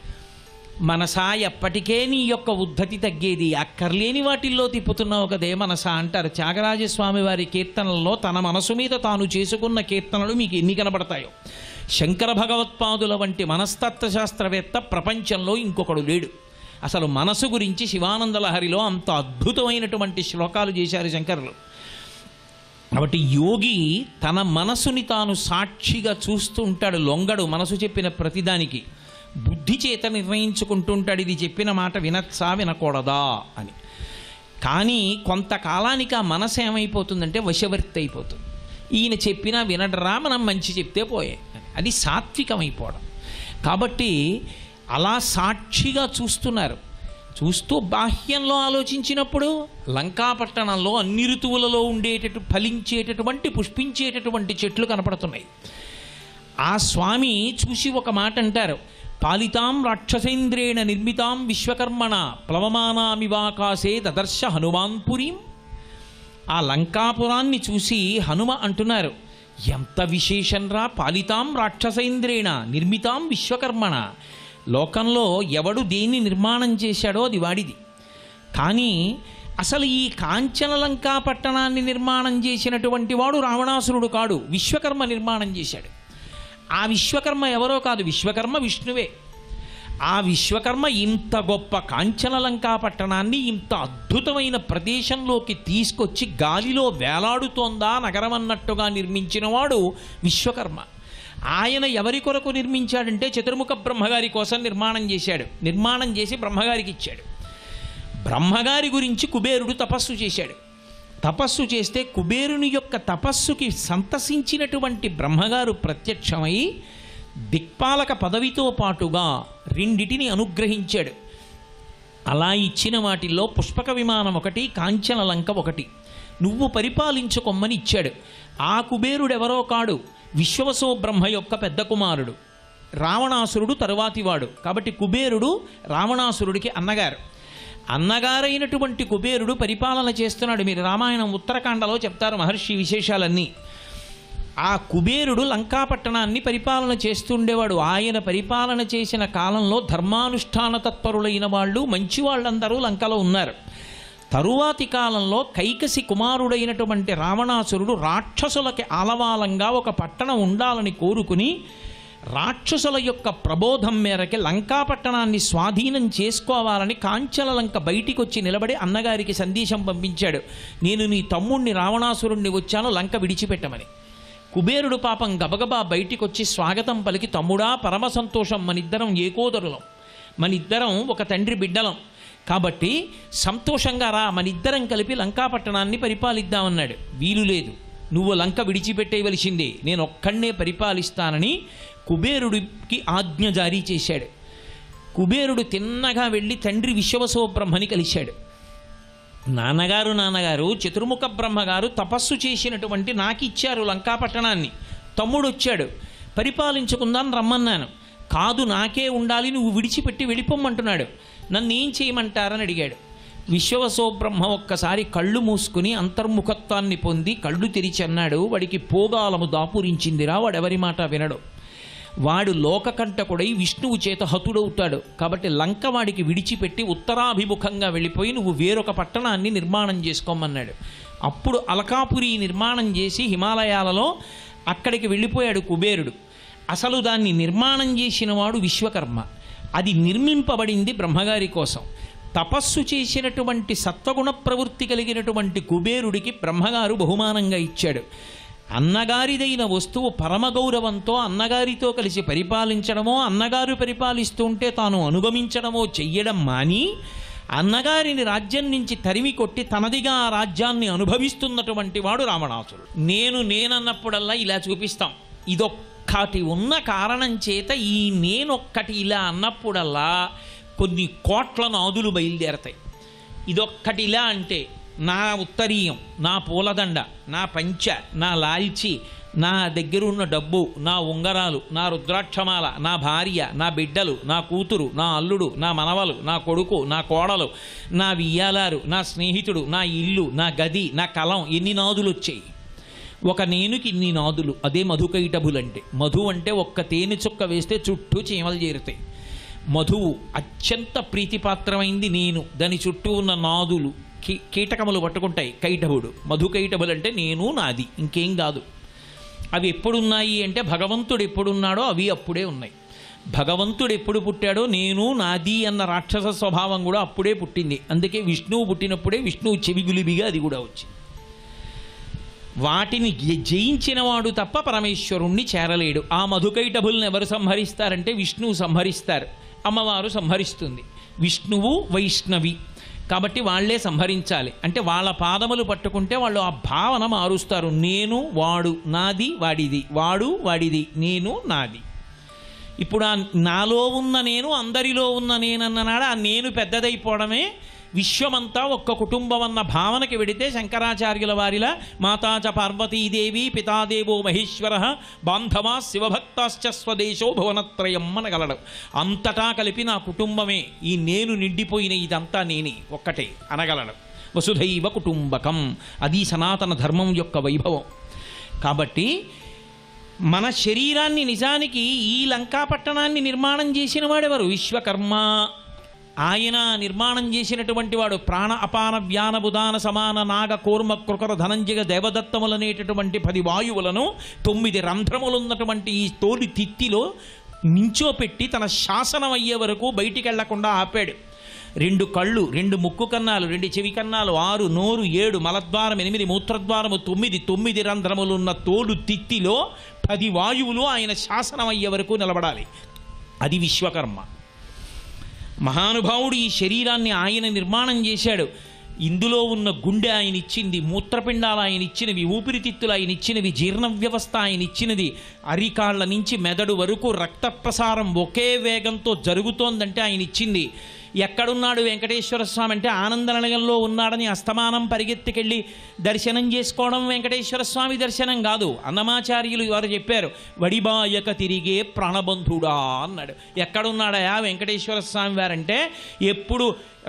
మనసా ఎప్పటికే నీ యొక్క ఉద్ధతి తగ్గేది, అక్కర్లేని వాటిల్లో తిప్పుతున్నావు కదే మనసా అంటారు. త్యాగరాజస్వామి వారి కీర్తనల్లో తన మనసు మీద తాను చేసుకున్న కీర్తనలు మీకు ఎన్ని కనబడతాయో. శంకర భగవత్పాదుల వంటి మనస్తత్వశాస్త్రవేత్త ప్రపంచంలో ఇంకొకడు లేడు. అసలు మనసు గురించి శివానంద లహరిలో అంత అద్భుతమైనటువంటి శ్లోకాలు చేశారు శంకరులు. కాబట్టి యోగి తన మనసుని తాను సాక్షిగా చూస్తూ ఉంటాడు, లొంగడు మనసు చెప్పిన ప్రతిదానికి. బుద్ధి చేత నిర్ణయించుకుంటూ ఉంటాడు, ఇది చెప్పిన మాట వినచ్చా వినకూడదా అని. కానీ కొంతకాలానికి ఆ మనసు ఏమైపోతుందంటే వశవర్తి అయిపోతుంది. ఈయన చెప్పినా వినడరా, మనం మంచి చెప్తే పోయే అని. అది సాత్వికమైపోవడం. కాబట్టి అలా సాక్షిగా చూస్తున్నారు. చూస్తూ బాహ్యంలో ఆలోచించినప్పుడు లంకాపట్టణంలో అన్ని ఋతువులలో ఫలించేటటువంటి పుష్పించేటటువంటి చెట్లు కనపడుతున్నాయి. ఆ స్వామి చూసి ఒక మాట అంటారు, పాలితాం రాక్షసేంద్రేణ నిర్మితాం విశ్వకర్మణ ప్లవమానామివాకాశే దదర్శ హనుమాన్పురీం. ఆ లంకాపురాన్ని చూసి హనుమ అంటున్నారు, ఎంత విశేషంరా, పాలితాం రాక్షసేంద్రేణ నిర్మితాం విశ్వకర్మణ. లోకంలో ఎవడు దేన్ని నిర్మాణం చేశాడో అది వాడిది. కానీ అసలు ఈ కాంచన లంకా పట్టణాన్ని నిర్మాణం చేసినటువంటి వాడు రావణాసురుడు కాడు, విశ్వకర్మ నిర్మాణం చేశాడు. ఆ విశ్వకర్మ ఎవరో కాదు, విశ్వకర్మ విష్ణువే. ఆ విశ్వకర్మ ఇంత గొప్ప కాంచన లంకా పట్టణాన్ని ఇంత అద్భుతమైన ప్రదేశంలోకి తీసుకొచ్చి గాలిలో వేలాడుతోందా నగరం అన్నట్టుగా నిర్మించిన వాడు విశ్వకర్మ. ఆయన ఎవరి కొరకు నిర్మించాడంటే చతుర్ముఖ బ్రహ్మగారి కోసం నిర్మాణం చేశాడు. నిర్మాణం చేసి బ్రహ్మగారికి ఇచ్చాడు. బ్రహ్మగారి గురించి కుబేరుడు తపస్సు చేశాడు. తపస్సు చేస్తే కుబేరుని యొక్క తపస్సుకి సంతసించినటువంటి బ్రహ్మగారు ప్రత్యక్షమై దిక్పాలక పదవితో పాటుగా రెండిటిని అనుగ్రహించాడు. అలా ఇచ్చిన వాటిల్లో పుష్పక విమానం ఒకటి, కాంచన లంక ఒకటి. నువ్వు పరిపాలించుకొమ్మని ఇచ్చాడు. ఆ కుబేరుడెవరో కాడు, విశ్వవసో బ్రహ్మ యొక్క పెద్ద కుమారుడు, రావణాసురుడు తరువాతివాడు. కాబట్టి కుబేరుడు రావణాసురుడికి అన్నగారు. అన్నగారైనటువంటి కుబేరుడు పరిపాలన చేస్తున్నాడు. మీరు రామాయణం ఉత్తరకాండలో చెప్తారు మహర్షి విశేషాలన్నీ. ఆ కుబేరుడు లంకాపట్టణాన్ని పరిపాలన చేస్తుండేవాడు. ఆయన పరిపాలన చేసిన కాలంలో ధర్మానుష్ఠాన తత్పరులైన వాళ్ళు, మంచి వాళ్ళందరూ లంకలో ఉన్నారు. తరువాతి కాలంలో కైకసి కుమారుడైనటువంటి రావణాసురుడు రాక్షసులకి ఆలవాలంగా ఒక పట్టణం ఉండాలని కోరుకుని రాక్షసుల యొక్క ప్రబోధం మేరకి లంకాపట్టణాన్ని స్వాధీనం చేసుకోవాలని కాంచన లంక బయటికి వచ్చి నిలబడి అన్నగారికి సందేశం పంపించాడు, నేను నీ తమ్ముణ్ణి రావణాసురుణ్ణి వచ్చాను, లంక విడిచిపెట్టమని. కుబేరుడు పాపం గబగబా బయటికి వచ్చి స్వాగతం పలికి, తమ్ముడా పరమ సంతోషం, మనిద్దరం ఏకోదరులం, మనిద్దరం ఒక తండ్రి బిడ్డలం, కాబట్టి సంతోషంగా రా, మనిద్దరం కలిపి లంకాపట్టణాన్ని పరిపాలిద్దామన్నాడు. వీలు లేదు, నువ్వు లంక విడిచిపెట్టేయవలసిందే, నేను ఒక్కడే పరిపాలిస్తానని కుబేరుడికి ఆజ్ఞ జారీ చేశాడు. కుబేరుడు తిన్నగా వెళ్ళి తండ్రి విశ్వవసో బ్రహ్మని కలిశాడు. నాన్నగారు చతుర్ముఖ బ్రహ్మగారు తపస్సు చేసినటువంటి నాకు ఇచ్చారు లంకాపట్టణాన్ని, తమ్ముడు వచ్చాడు, పరిపాలించుకుందాం రమ్మన్నాను. కాదు, నాకే ఉండాలి, నువ్వు విడిచిపెట్టి వెళ్ళిపోమ్మంటున్నాడు, నన్ను ఏం చేయమంటారని అడిగాడు. విశ్వవసో బ్రహ్మ ఒక్కసారి కళ్ళు మూసుకుని అంతర్ముఖత్వాన్ని పొంది కళ్ళు తెరిచి అన్నాడు, వాడికి పోగాలము దాపురించిందిరా, వాడెవరి మాట వినడు, వాడు లోకకంటకుడై విష్ణువు చేత హతుడవుతాడు, కాబట్టి లంక వాడికి విడిచిపెట్టి ఉత్తరాభిముఖంగా వెళ్ళిపోయి నువ్వు వేరొక పట్టణాన్ని నిర్మాణం చేసుకోమన్నాడు. అప్పుడు అలకాపురి నిర్మాణం చేసి హిమాలయాలలో అక్కడికి వెళ్ళిపోయాడు కుబేరుడు. అసలు దాన్ని నిర్మాణం చేసిన వాడు విశ్వకర్మ. అది నిర్మింపబడింది బ్రహ్మగారి కోసం. తపస్సు చేసినటువంటి సత్వగుణ ప్రవృత్తి కలిగినటువంటి కుబేరుడికి బ్రహ్మగారు బహుమానంగా ఇచ్చాడు. అన్నగారిదైన వస్తువు పరమగౌరవంతో అన్నగారితో కలిసి పరిపాలించడమో, అన్నగారు పరిపాలిస్తుంటే తాను అనుగమించడమో చెయ్యడం మాని, అన్నగారిని రాజ్యం నుంచి తరిమి కొట్టి తనదిగా ఆ రాజ్యాన్ని అనుభవిస్తున్నటువంటి వాడు రావణాసురుడు. నేనన్నప్పుడల్లా ఇలా చూపిస్తాం. ఇదొక్కటి ఉన్న కారణం చేత ఈ నేనొక్కటి ఇలా అన్నప్పుడల్లా కొన్ని కోట్ల నాదులు బయలుదేరతాయి. ఇదొక్కటి ఇలా అంటే నా ఉత్తరీయం, నా పూలదండ, నా పంచ, నా లాల్చి, నా దగ్గరున్న డబ్బు, నా ఉంగరాలు, నా రుద్రాక్షమాల, నా భార్య, నా బిడ్డలు, నా కూతురు, నా అల్లుడు, నా మనవలు, నా కొడుకు, నా కోడలు, నా వియ్యాలారు, నా స్నేహితుడు, నా ఇల్లు, నా గది, నా కలం, ఎన్ని నాదులు వచ్చాయి. ఒక నేనుకి ఇన్ని నాదులు. అదే మధుకైటభులంటే. మధు అంటే ఒక్క తేనె చుక్క వేస్తే చుట్టూ చీమలు చేరుతాయి. మధువు అత్యంత ప్రీతిపాత్రమైంది నేను, దాని చుట్టూ ఉన్న నాదులు కీటకములు పట్టుకుంటాయి. కైటభుడు, మధుకైటభులు అంటే నేను, నాది, ఇంకేం కాదు. అవి ఎప్పుడున్నాయి అంటే భగవంతుడు ఎప్పుడున్నాడో అవి అప్పుడే ఉన్నాయి. భగవంతుడు ఎప్పుడు పుట్టాడో నేను, నాది అన్న రాక్షస స్వభావం కూడా అప్పుడే పుట్టింది. అందుకే విష్ణువు పుట్టినప్పుడే విష్ణువు చెవిగులిబిగా అది కూడా వచ్చింది. వాటిని జయించినవాడు తప్ప పరమేశ్వరుణ్ణి చేరలేడు. ఆ మధుకైటభుల్ని ఎవరు సంహరిస్తారంటే విష్ణువు సంహరిస్తారు, అమ్మవారు సంహరిస్తుంది. విష్ణువు వైష్ణవి కాబట్టి వాళ్లే సంహరించాలి. అంటే వాళ్ళ పాదములు పట్టుకుంటే వాళ్ళు ఆ భావన మారుస్తారు. నేను వాడు, నాది వాడిది, వాడు వాడిది, నేను నాది. ఇప్పుడు ఆ నాలో ఉన్న నేను అందరిలో ఉన్న నేనన్ననాడు ఆ నేను పెద్దదైపోవడమే విశ్వమంతా ఒక్క కుటుంబం అన్న భావనకి వెడితే శంకరాచార్యుల వారిలా మాతాచ పార్వతీదేవి పితాదేవో మహేశ్వర బాంధవా శివభక్తాశ్చ స్వదేశో భువనత్రయం అనగలడు. అంతటా కలిపి నా కుటుంబమే, ఈ నేను నిండిపోయిన ఇదంతా నేనే ఒక్కటే అనగలడు. వసుధైవ కుటుంబకం, అది సనాతన ధర్మం యొక్క వైభవం. కాబట్టి మన శరీరాన్ని నిజానికి ఈ లంకాపట్టణాన్ని నిర్మాణం చేసిన వాడెవరు? విశ్వకర్మ. ఆయన నిర్మాణం చేసినటువంటి వాడు ప్రాణ అపాన వ్యాన బుధాన సమాన నాగ కూర్మ కృకర ధనంజయ దేవదత్తములనేటటువంటి 10 వాయువులను 9 రంధ్రములున్నటువంటి ఈ తోలి తిత్తిలో నించోపెట్టి తన శాసనం అయ్యే వరకు బయటికి వెళ్లకుండా ఆపాడు. 2 కళ్ళు, 2 ముక్కు కన్నాలు, 2 చెవి కన్నాలు, 6 నోరు, 7 మలద్వారం, 8 మూత్రద్వారము, 9 రంధ్రములున్న తోలు తిత్తిలో 10 వాయువులు ఆయన శాసనం అయ్యే వరకు నిలబడాలి. అది విశ్వకర్మ. మహానుభావుడు ఈ శరీరాన్ని ఆయన నిర్మాణం చేశాడు. ఇందులో ఉన్న గుండె ఆయన ఇచ్చింది, మూత్రపిండాలు ఆయన ఇచ్చినవి, ఊపిరితిత్తులు ఆయన ఇచ్చినవి, జీర్ణ వ్యవస్థ ఆయన ఇచ్చినది. అరికాళ్ల నుంచి మెదడు వరకు రక్త ప్రసారం ఒకే వేగంతో జరుగుతోందంటే ఆయన ఇచ్చింది. ఎక్కడున్నాడు వెంకటేశ్వర స్వామి అంటే ఆనందనిలయంలో ఉన్నాడని అస్తమానం పరిగెత్తుకెళ్ళి దర్శనం చేసుకోవడం వెంకటేశ్వర స్వామి దర్శనం కాదు. అన్నమాచార్యులు వారు చెప్పారు, వడిబాయక తిరిగే ప్రాణబంధుడా అన్నాడు. ఎక్కడున్నాడయా వెంకటేశ్వర స్వామి వారంటే ఎప్పుడు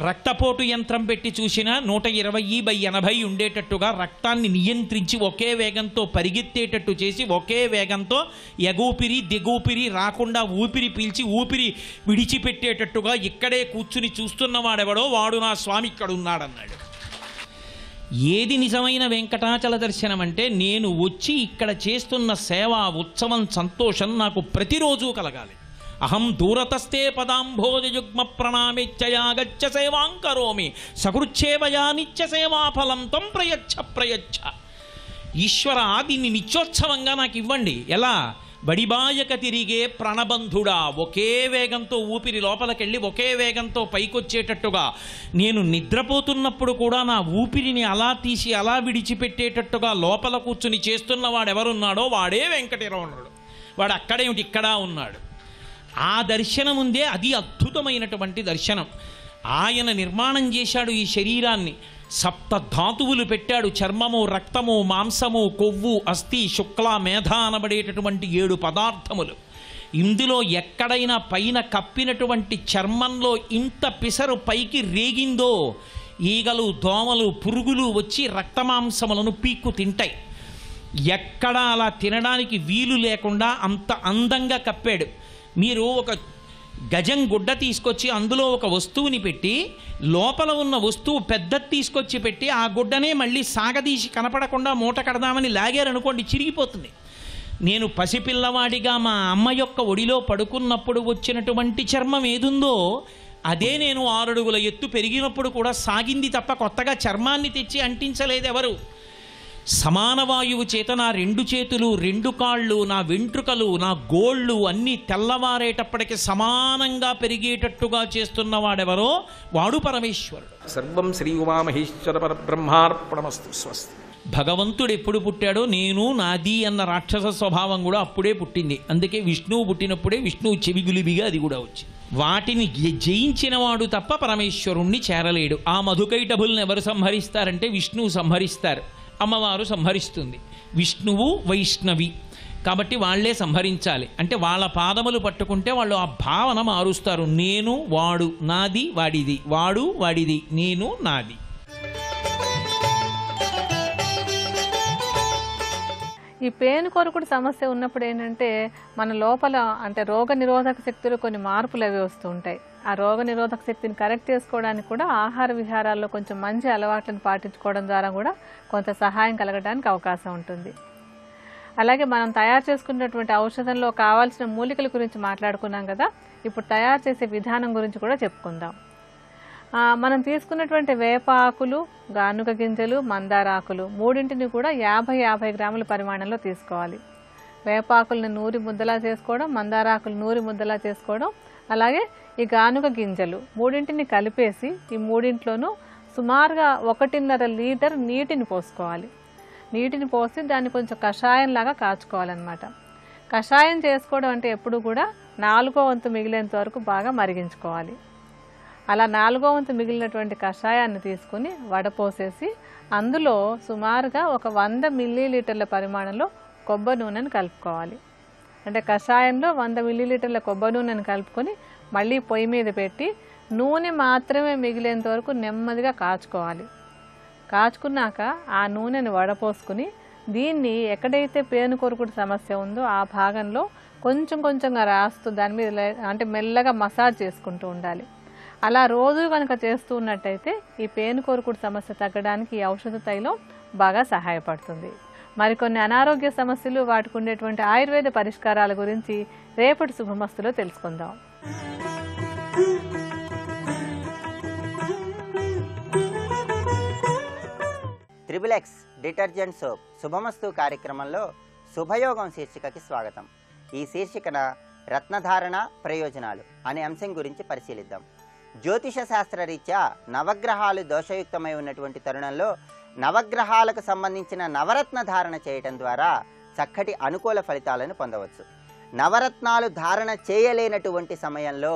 రక్తపోటు యంత్రం పెట్టి చూసినా 120/80 ఉండేటట్టుగా రక్తాన్ని నియంత్రించి ఒకే వేగంతో పరిగెత్తేటట్టు చేసి ఒకే వేగంతో ఎగూపిరి దిగూపిరి రాకుండా ఊపిరి పీల్చి ఊపిరి విడిచిపెట్టేటట్టుగా ఇక్కడే కూర్చుని చూస్తున్నవాడెవడో వాడు నా స్వామి ఇక్కడ ఉన్నాడన్నాడు. ఏది నిజమైన వెంకటాచల దర్శనం అంటే నేను వచ్చి ఇక్కడ చేస్తున్న సేవ, ఉత్సవం, సంతోషం నాకు ప్రతిరోజు కలగాలి. అహం దూరతస్తే పదాంభోజయుగ్మ ప్రణామిత్యయాగచ్చ సేవాంకరోమి సకృచ్ఛేవయా నిత్య సేవాఫలం త్వం ప్రయచ్ఛ. ఈశ్వర, దీన్ని నిత్యోత్సవంగా నాకు ఇవ్వండి. ఎలా? బడిబాయక తిరిగే ప్రాణబంధుడా, ఒకే వేగంతో ఊపిరి లోపలికెళ్ళి ఒకే వేగంతో పైకొచ్చేటట్టుగా, నేను నిద్రపోతున్నప్పుడు కూడా నా ఊపిరిని అలా తీసి అలా విడిచిపెట్టేటట్టుగా లోపల కూర్చుని చేస్తున్న వాడెవరున్నాడో వాడే వెంకటరమణుడు. వాడు అక్కడేమిటి ఇక్కడ ఉన్నాడు. ఆ దర్శనం ఉందే, అది అద్భుతమైనటువంటి దర్శనం. ఆయన నిర్మాణం చేశాడు ఈ శరీరాన్ని. 7 ధాతువులు పెట్టాడు. చర్మము, రక్తము, మాంసము, కొవ్వు, అస్థి, శుక్ల, మేధ అనబడేటటువంటి 7 పదార్థములు. ఇందులో ఎక్కడైనా పైన కప్పినటువంటి చర్మంలో ఇంత పిసరు పైకి రేగిందో ఈగలు, దోమలు, పురుగులు వచ్చి రక్తమాంసములను పీక్కు తింటాయి. ఎక్కడ అలా తినడానికి వీలు లేకుండా అంత అందంగా కప్పాడు. మీరు ఒక గజం గుడ్డ తీసుకొచ్చి అందులో ఒక వస్తువుని పెట్టి లోపల ఉన్న వస్తువు పెద్దది తీసుకొచ్చి పెట్టి ఆ గుడ్డనే మళ్ళీ సాగదీసి కనపడకుండా మూట కడదామని లాగారనుకోండి, చిరిగిపోతుంది. నేను పసిపిల్లవాడిగా మా అమ్మ యొక్క ఒడిలో పడుకున్నప్పుడు వచ్చినటువంటి చర్మం ఏదుందో అదే నేను 6 అడుగుల ఎత్తు పెరిగినప్పుడు కూడా సాగింది తప్ప కొత్తగా చర్మాన్ని తెచ్చి అంటించలేదు ఎవరు. సమాన వాయువు చేత నా 2 చేతులు, 2 కాళ్ళు, నా వెంట్రుకలు, నా గోళ్ళు అన్నీ తెల్లవారేటప్పటికి సమానంగా పెరిగేటట్టుగా చేస్తున్నవాడెవరో వాడు పరమేశ్వరుడు. సర్వం శ్రీ ఉమామహేశ్వర పరబ్రహ్మార్పణమస్తు. స్వస్తి. భగవంతుడు ఎప్పుడు పుట్టాడో నేను నాది అన్న రాక్షస స్వభావం కూడా అప్పుడే పుట్టింది. అందుకే విష్ణువు పుట్టినప్పుడే విష్ణువు చెవిగులిబిగా అది కూడా వచ్చింది. వాటిని జయించిన వాడు తప్ప పరమేశ్వరుణ్ణి చేరలేడు. ఆ మధుకైటభుల్ని ఎవరు సంహరిస్తారంటే విష్ణువు సంహరిస్తారు, అమ్మవారు సంహరిస్తుంది. విష్ణువు వైష్ణవి కాబట్టి వాళ్లే సంహరించాలి. అంటే వాళ్ళ పాదములు పట్టుకుంటే వాళ్ళు ఆ భావన మారుస్తారు. నేను వాడు, నాది వాడిది, వాడు వాడిది, నేను నాది. ఈ పేను కొరుకుడు సమస్య ఉన్నప్పుడు ఏంటంటే మన లోపల అంటే రోగ నిరోధక శక్తులు కొన్ని మార్పులు అవి వస్తూ ఉంటాయి. ఆ రోగ నిరోధక శక్తిని కరెక్ట్ చేసుకోవడానికి కూడా ఆహార విహారాల్లో కొంచెం మంచి అలవాట్లను పాటించుకోవడం ద్వారా కూడా కొంత సహాయం కలగడానికి అవకాశం ఉంటుంది. అలాగే మనం తయారు చేసుకున్నటువంటి ఔషధంలో కావాల్సిన మూలికల గురించి మాట్లాడుకున్నాం కదా, ఇప్పుడు తయారు చేసే విధానం గురించి కూడా చెప్పుకుందాం. మనం తీసుకున్నటువంటి వేప ఆకులు, గానుగ గింజలు, మందార ఆకులు మూడింటిని కూడా 50-50 గ్రాముల పరిమాణంలో తీసుకోవాలి. వేపాకులను నూరి ముద్దలా చేసుకోవడం, మందార ఆకులు నూరి ముద్దలా చేసుకోవడం, అలాగే ఈ గానుగ గింజలు మూడింటిని కలిపేసి ఈ మూడింట్లోనూ సుమారుగా 1.5 లీటర్ నీటిని పోసుకోవాలి. నీటిని పోసి దాన్ని కొంచెం కషాయంలాగా కాచుకోవాలన్నమాట. కషాయం చేసుకోవడం అంటే ఎప్పుడు కూడా 4వ వంతు మిగిలేంత వరకు బాగా మరిగించుకోవాలి. అలా 4వ వంతు మిగిలినటువంటి కషాయాన్ని తీసుకుని వడపోసేసి అందులో సుమారుగా ఒక 100 మిల్లీలీటర్ల పరిమాణంలో కొబ్బరి నూనెను కలుపుకోవాలి. అంటే కషాయంలో 100 మిల్లీలీటర్ల కొబ్బరి నూనెను కలుపుకొని మళ్ళీ పొయ్యి మీద పెట్టి నూనె మాత్రమే మిగిలేంత వరకు నెమ్మదిగా కాచుకోవాలి. కాచుకున్నాక ఆ నూనెను వడపోసుకుని దీన్ని ఎక్కడైతే పేను కొరుకుడు సమస్య ఉందో ఆ భాగంలో కొంచెం కొంచెంగా రాస్తూ దాని మీద అంటే మెల్లగా మసాజ్ చేసుకుంటూ ఉండాలి. అలా రోజు కనుక చేస్తూ ఉన్నట్టయితే ఈ పేను కొరుకుడు సమస్య తగ్గడానికి ఈ ఔషధ తైలం బాగా సహాయపడుతుంది. మరికొన్ని అనారోగ్య సమస్యలు, వాటికి ఉండేటువంటి ఆయుర్వేద పరిష్కారాల గురించి రేపటి శుభమస్తులో తెలుసుకుందాం. త్రిబుల్ ఎక్స్ డిటర్జెంట్ సోప్ శుభమస్తు కార్యక్రమంలో శుభయోగం శీర్షికకి స్వాగతం. ఈ శీర్షికన రత్నధారణ ప్రయోజనాలు అనే అంశం గురించి పరిశీలిద్దాం. జ్యోతిష శాస్త్ర రీత్యా నవగ్రహాలు దోషయుక్తమై ఉన్నటువంటి తరుణంలో నవగ్రహాలకు సంబంధించిన నవరత్న ధారణ చేయటం ద్వారా చక్కటి అనుకూల ఫలితాలను పొందవచ్చు. నవరత్నాలు ధారణ చేయలేనటువంటి సమయంలో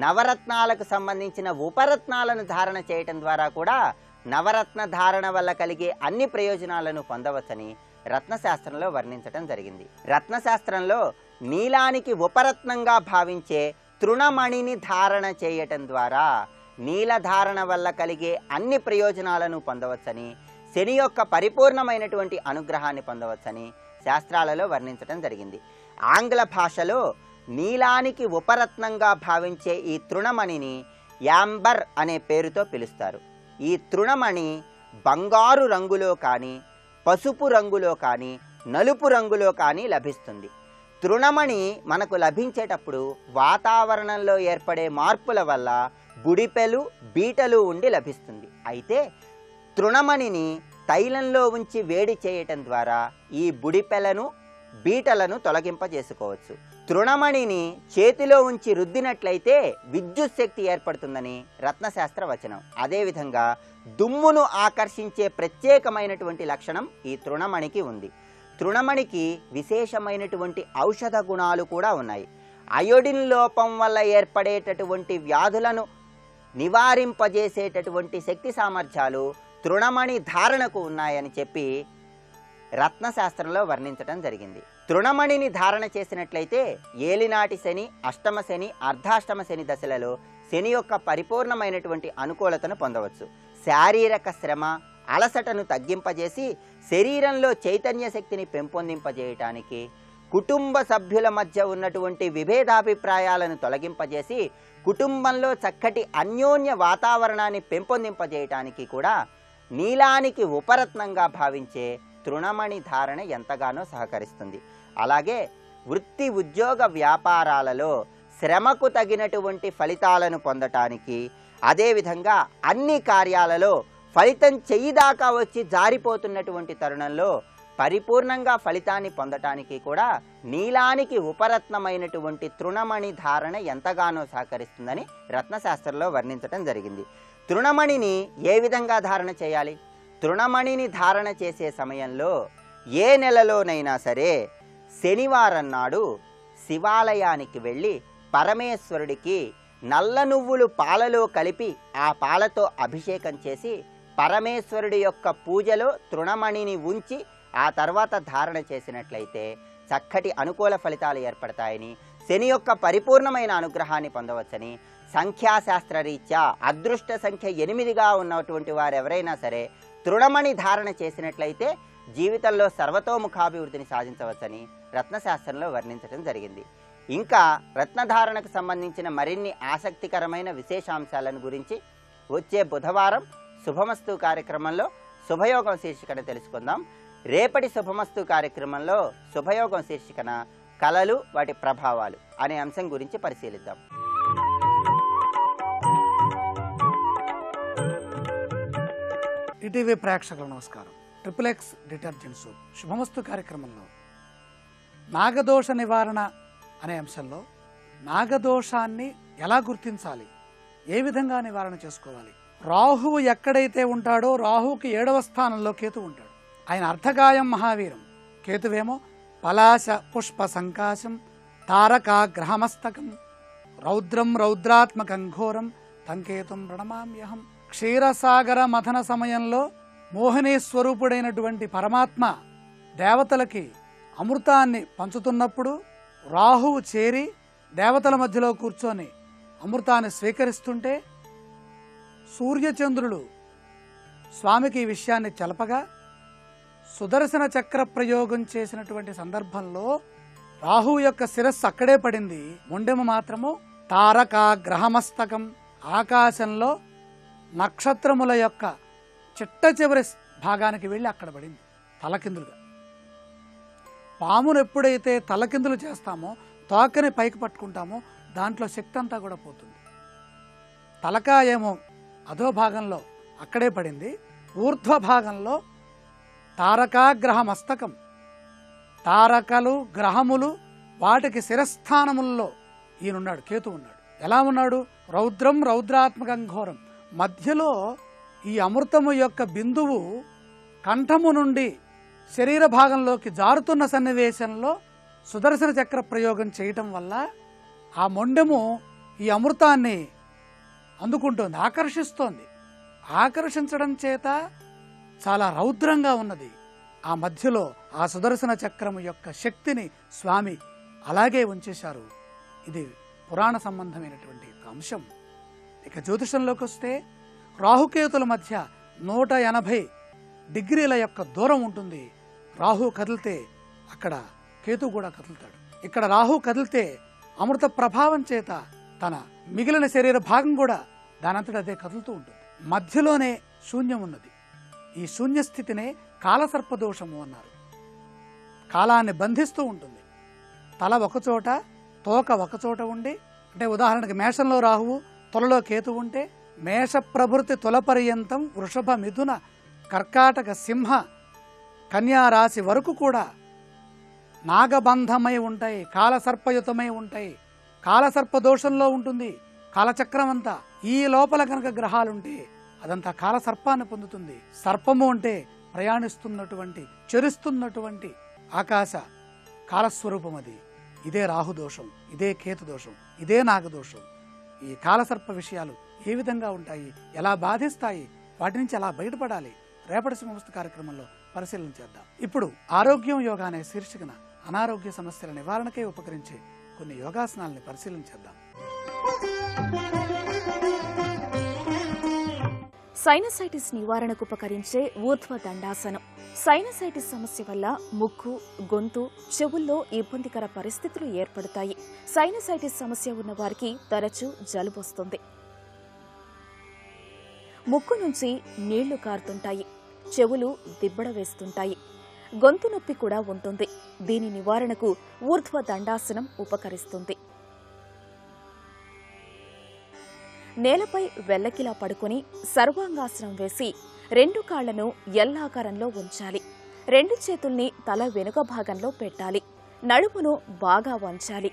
నవరత్నాలకు సంబంధించిన ఉపరత్నాలను ధారణ చేయటం ద్వారా కూడా నవరత్న ధారణ వల్ల కలిగే అన్ని ప్రయోజనాలను పొందవచ్చని రత్నశాస్త్రంలో వర్ణించటం జరిగింది. రత్నశాస్త్రంలో నీలానికి ఉపరత్నంగా భావించే తృణమణిని ధారణ చేయటం ద్వారా నీలధారణ వల్ల కలిగే అన్ని ప్రయోజనాలను పొందవచ్చని, శని యొక్క పరిపూర్ణమైనటువంటి అనుగ్రహాన్ని పొందవచ్చని శాస్త్రాలలో వర్ణించటం జరిగింది. ఆంగ్ల భాషలో నీలానికి ఉపరత్నంగా భావించే ఈ తృణమణిని యాంబర్ అనే పేరుతో పిలుస్తారు. ఈ తృణమణి బంగారు రంగులో కానీ, పసుపు రంగులో కానీ, నలుపు రంగులో కానీ లభిస్తుంది. తృణమణి మనకు లభించేటప్పుడు వాతావరణంలో ఏర్పడే మార్పుల వల్ల బుడిపెలు, బీటలు ఉండి లభిస్తుంది. అయితే తృణమణిని తైలంలో ఉంచి వేడి చేయటం ద్వారా ఈ బుడిపెలను, బీటలను తొలగింపజేసుకోవచ్చు. తృణమణిని చేతిలో ఉంచి రుద్దినట్లయితే విద్యుత్ శక్తి ఏర్పడుతుందని రత్నశాస్త్ర వచనం. అదేవిధంగా దుమ్మును ఆకర్షించే ప్రత్యేకమైనటువంటి లక్షణం ఈ తృణమణికి ఉంది. తృణమణికి విశేషమైనటువంటి ఔషధ గుణాలు కూడా ఉన్నాయి. అయోడిన్ లోపం వల్ల ఏర్పడేటటువంటి వ్యాధులను నివారింపజేసేటటువంటి శక్తి సామర్థ్యాలు తృణమణి ధారణకు ఉన్నాయని చెప్పి రత్నశాస్త్రంలో వర్ణించడం జరిగింది. తృణమణిని ధారణ చేసినట్లయితే ఏలినాటి శని, అష్టమ శని, అర్ధాష్టమ శని దశలలో శని యొక్క పరిపూర్ణమైనటువంటి అనుకూలతను పొందవచ్చు. శారీరక శ్రమ, అలసటను తగ్గింపజేసి శరీరంలో చైతన్య శక్తిని పెంపొందింపజేయటానికి, కుటుంబ సభ్యుల మధ్య ఉన్నటువంటి విభేదాభిప్రాయాలను తొలగింపజేసి కుటుంబంలో చక్కటి అన్యోన్య వాతావరణాన్ని పెంపొందింపజేయటానికి కూడా నీలానికి ఉపరత్నంగా భావించే తృణమణి ధారణ ఎంతగానో సహకరిస్తుంది. అలాగే వృత్తి, ఉద్యోగ, వ్యాపారాలలో శ్రమకు తగినటువంటి ఫలితాలను పొందటానికి, అదేవిధంగా అన్ని కార్యాలలో ఫలితం చెయ్యిదాకా వచ్చి జారిపోతున్నటువంటి తరుణంలో పరిపూర్ణంగా ఫలితాన్ని పొందటానికి కూడా నీలానికి ఉపరత్నమైనటువంటి తృణమణి ధారణ ఎంతగానో సహకరిస్తుందని రత్నశాస్త్రంలో వర్ణించటం జరిగింది. తృణమణిని ఏ విధంగా ధారణ చేయాలి? తృణమణిని ధారణ చేసే సమయంలో ఏ నెలలోనైనా సరే శనివారం నాడు శివాలయానికి వెళ్ళి పరమేశ్వరుడికి నల్ల నువ్వులు పాలలో కలిపి ఆ పాలతో అభిషేకం చేసి పరమేశ్వరుడి యొక్క పూజలో తృణమణిని ఉంచి ఆ తర్వాత ధారణ చేసినట్లయితే చక్కటి అనుకూల ఫలితాలు ఏర్పడతాయని, శని యొక్క పరిపూర్ణమైన అనుగ్రహాన్ని పొందవచ్చని, సంఖ్యాశాస్త్ర రీత్యా అదృష్ట సంఖ్య 8గా ఉన్నటువంటి వారు ఎవరైనా సరే తృణమణి ధారణ చేసినట్లయితే జీవితంలో సర్వతోముఖాభివృద్ధిని సాధించవచ్చని రత్నశాస్త్రంలో వర్ణించడం జరిగింది. ఇంకా రత్నధారణకు సంబంధించిన మరిన్ని ఆసక్తికరమైన విశేషాంశాలను గురించి వచ్చే బుధవారం శుభమస్తు కార్యక్రమంలో శుభయోగం శీర్షికన తెలుసుకుందాం. రేపటి శుభమస్తు కార్యక్రమంలో శుభయోగం శీర్షికన కళలు, వాటి ప్రభావాలు అనే అంశం గురించి పరిశీలిద్దాం. ఈటీవీ ప్రేక్షకుల నమస్కారం. ట్రిపుల్ ఎక్స్ డిటర్జెంట్ సోప్ శుభమస్తు కార్యక్రమంలో నాగదోష నివారణ అనే అంశంలో నాగదోషాన్ని ఎలా గుర్తించాలి, ఏ విధంగా నివారణ చేసుకోవాలి. రాహువు ఎక్కడైతే ఉంటాడో రాహువుకి 7వ స్థానంలో కేతు ఉంటాడు. ఆయన అర్ధగాయం మహావీరం, కేతువేమో పలాశ పుష్ప సంకాశం తారకా గ్రహమస్తకం రౌద్రం రౌద్రాత్మకం ఘోరం తంకేతం ప్రణమామ్యహం. క్షీరసాగర మథన సమయంలో మోహినీ స్వరూపుడైనటువంటి పరమాత్మ దేవతలకి అమృతాన్ని పంచుతున్నప్పుడు రాహువు చేరి దేవతల మధ్యలో కూర్చొని అమృతాన్ని స్వీకరిస్తుంటే సూర్యచంద్రులు స్వామికి ఈ విషయాన్ని తెలపగా సుదర్శన చక్ర ప్రయోగం చేసినటువంటి సందర్భంలో రాహువు యొక్క శిరస్సు అక్కడే పడింది. మొండెమ మాత్రము తారకా గ్రహమస్తకం ఆకాశంలో నక్షత్రముల యొక్క చిట్ట చివరి భాగానికి వెళ్ళి అక్కడ పడింది తలకిందులుగా. పామును ఎప్పుడైతే తలకిందులు చేస్తామో, తోకని పైకి పట్టుకుంటామో దాంట్లో శక్తి అంతా కూడా పోతుంది. తలకాయేమో అధో భాగంలో అక్కడే పడింది, ఊర్ధ్వ భాగంలో తారకాగ్రహ మస్తకం, తారకలు గ్రహములు వాటికి శిరస్థానముల్లో ఈయనున్నాడు, కేతు ఉన్నాడు. ఎలా ఉన్నాడు? రౌద్రం రౌద్రాత్మకం ఘోరం. మధ్యలో ఈ అమృతము యొక్క బిందువు కంఠము నుండి శరీర భాగంలోకి జారుతున్న సన్నివేశంలో సుదర్శన చక్ర ప్రయోగం చేయటం వల్ల ఆ మొండెము ఈ అమృతాన్ని అందుకుంటోంది, ఆకర్షిస్తోంది. ఆకర్షించడం చేత చాలా రౌద్రంగా ఉన్నది. ఆ మధ్యలో ఆ సుదర్శన చక్రము యొక్క శక్తిని స్వామి అలాగే ఉంచేశారు. ఇది పురాణ సంబంధమైనటువంటి అంశం. ఇక జ్యోతిషంలోకి వస్తే రాహుకేతుల మధ్య 180 డిగ్రీల యొక్క దూరం ఉంటుంది. రాహు కదిలితే అక్కడ కేతు కూడా కదులుతాడు. ఇక్కడ రాహు కదిలితే అమృత ప్రభావం చేత తన మిగిలిన శరీర భాగం కూడా దానంతట అదే కదులుతూ ఉంటుంది. మధ్యలోనే శూన్యం ఉన్నది. ఈ శూన్యస్థితినే కాలసర్పదోషము అన్నారు. కాలాన్ని బంధిస్తూ ఉంటుంది. తల ఒకచోట, తోక ఒకచోట ఉండి, అంటే ఉదాహరణకి మేషంలో రాహువు, తులలో కేతు ఉంటే మేష ప్రభృతి తుల పర్యంతం వృషభ మిథున కర్కాటక సింహ కన్యా రాశి వరకు కూడా నాగబంధమై ఉంటాయి, కాలసర్పయుతమై ఉంటాయి. కాలసర్ప దోషంలో ఉంటుంది కాలచక్రం అంతా. ఈ లోపల కనుక గ్రహాలుంటే అదంతా కాలసర్పాన్ని పొందుతుంది. సర్పము అంటే ప్రయాణిస్తున్నటువంటి, చెరుస్తున్నటువంటి ఆకాశ కాలస్వరూపం అది. ఇదే రాహుదోషం, ఇదే కేతు దోషం, ఇదే నాగదోషం. ఈ కాలసర్ప విషయాలు ఏ విధంగా ఉంటాయి, ఎలా బాధిస్తాయి, వాటి నుంచి ఎలా బయటపడాలి, రేపటి శుభమస్తు కార్యక్రమంలో పరిశీలన చేద్దాం. ఇప్పుడు ఆరోగ్యం యోగా అనే శీర్షికన అనారోగ్య సమస్యల నివారణకే ఉపకరించే కొన్ని యోగాసనాలని పరిశీలన చేద్దాం. సైనసైటిస్ నివారణకు ఉపకరించే ఊర్ధ్వ దండాసనం. సైనసైటిస్ సమస్య వల్ల ముక్కు, గొంతు, చెవుల్లో ఇబ్బందికర పరిస్థితులు ఏర్పడతాయి. సైనసైటిస్ సమస్య ఉన్న వారికి తరచూ జలుబు వస్తుంది. ముక్కు నుంచి నీళ్లు కారుతుంటాయి, చెవులు దిబ్బడ వేస్తుంటాయి, గొంతు నొప్పి కూడా ఉంటుంది. దీని నివారణకు ఊర్ధ్వ దండాసనం ఉపకరిస్తుంది. నేలపై వెల్లకిలా పడుకుని సర్వాంగాసనం వేసి 2 కాళ్లను ఎల్లాకారంలో ఉంచాలి. 2 చేతుల్ని తల వెనుక భాగంలో పెట్టాలి. నడుమును బాగా వంచాలి.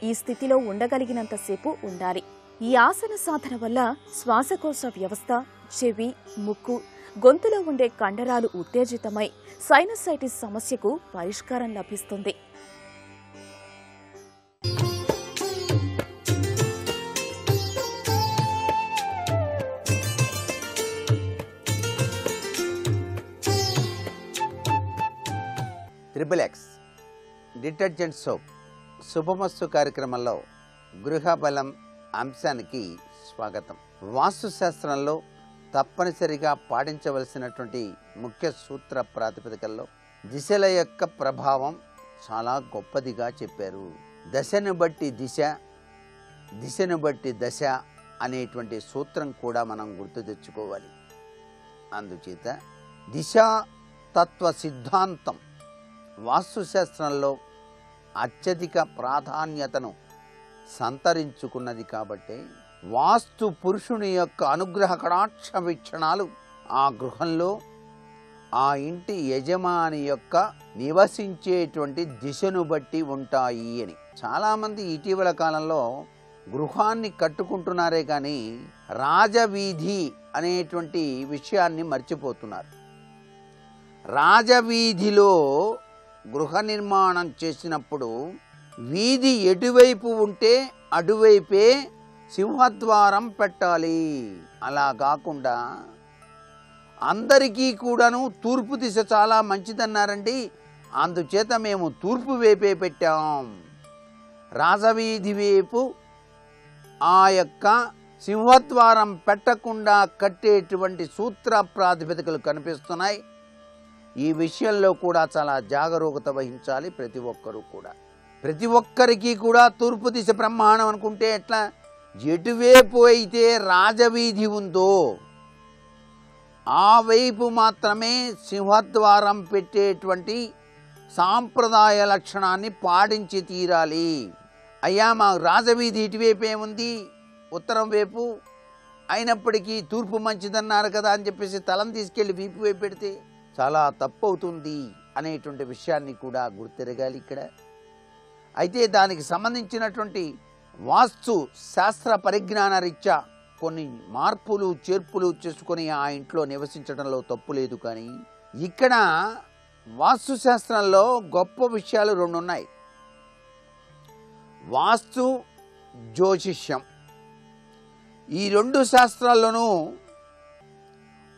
ఈ స్థితిలో ఉండగలిగినంతసేపు ఉండాలి. ఈ ఆసన సాధన వల్ల శ్వాసకోశ వ్యవస్థ, చెవి, ముక్కు, గొంతులో ఉండే కండరాలు ఉత్తేజితమై సైనసైటిస్ సమస్యకు పరిష్కారం లభిస్తుంది. ట్రిపుల్ ఎక్స్ డిటర్జెంట్ సోప్ శుభమస్తు కార్యక్రమంలో గృహబలం అంశానికి స్వాగతం. వాస్తుశాస్త్రంలో తప్పనిసరిగా పాటించవలసినటువంటి ముఖ్య సూత్ర ప్రాతిపదికల్లో దిశల యొక్క ప్రభావం చాలా గొప్పదిగా చెప్పారు. దశను బట్టి దిశ, దిశను బట్టి దశ అనేటువంటి సూత్రం కూడా మనం గుర్తు తెచ్చుకోవాలి. అందుచేత దిశా తత్వ సిద్ధాంతం వాస్తుశాస్త్రంలో అత్యధిక ప్రాధాన్యతను సంతరించుకున్నది. కాబట్టి వాస్తు పురుషుని యొక్క అనుగ్రహ కటాక్ష వీక్షణాలు ఆ గృహంలో ఆ ఇంటి యజమాని యొక్క నివసించేటువంటి దిశను బట్టి ఉంటాయి అని. చాలామంది ఇటీవల కాలంలో గృహాన్ని కట్టుకుంటున్నారే కానీ రాజవీధి అనేటువంటి విషయాన్ని మర్చిపోతున్నారు. రాజవీధిలో గృహ నిర్మాణం చేసినప్పుడు వీధి ఎటువైపు ఉంటే అటువైపే సింహద్వారం పెట్టాలి. అలా కాకుండా అందరికీ కూడాను తూర్పు దిశ చాలా మంచిదన్నారండి, అందుచేత మేము తూర్పు వైపే పెట్టాం. రాజవీధి వైపు ఆ యొక్క సింహద్వారం పెట్టకుండా కట్టేటువంటి సూత్ర ప్రాతిపదికలు కనిపిస్తున్నాయి. ఈ విషయంలో కూడా చాలా జాగరూకత వహించాలి ప్రతి ఒక్కరూ కూడా. ప్రతి ఒక్కరికి కూడా తూర్పు దిశ బ్రహ్మాండం అనుకుంటే ఎట్లా? ఎటువైపు అయితే రాజవీధి ఉందో ఆ వైపు మాత్రమే సింహద్వారం పెట్టేటువంటి సాంప్రదాయ లక్షణాన్ని పాటించి తీరాలి. అయ్యా మా రాజవీధి ఇటువైపే ఉంది, ఉత్తరం వైపు, అయినప్పటికీ తూర్పు మంచిదన్నారు కదా అని చెప్పేసి తలం తీసుకెళ్ళి వీపు వైపు పెడితే చాలా తప్పు అవుతుంది అనేటువంటి విషయాన్ని కూడా గుర్తెరగాలి ఇక్కడ. అయితే దానికి సంబంధించినటువంటి వాస్తు శాస్త్ర పరిజ్ఞాన రీత్యా కొన్ని మార్పులు చేర్పులు చేసుకొని ఆ ఇంట్లో నివసించడంలో తప్పు లేదు. కానీ ఇక్కడ వాస్తు శాస్త్రంలో గొప్ప విషయాలు రెండు ఉన్నాయి. వాస్తు, జ్యోతిష్యం, ఈ రెండు శాస్త్రాల్లోనూ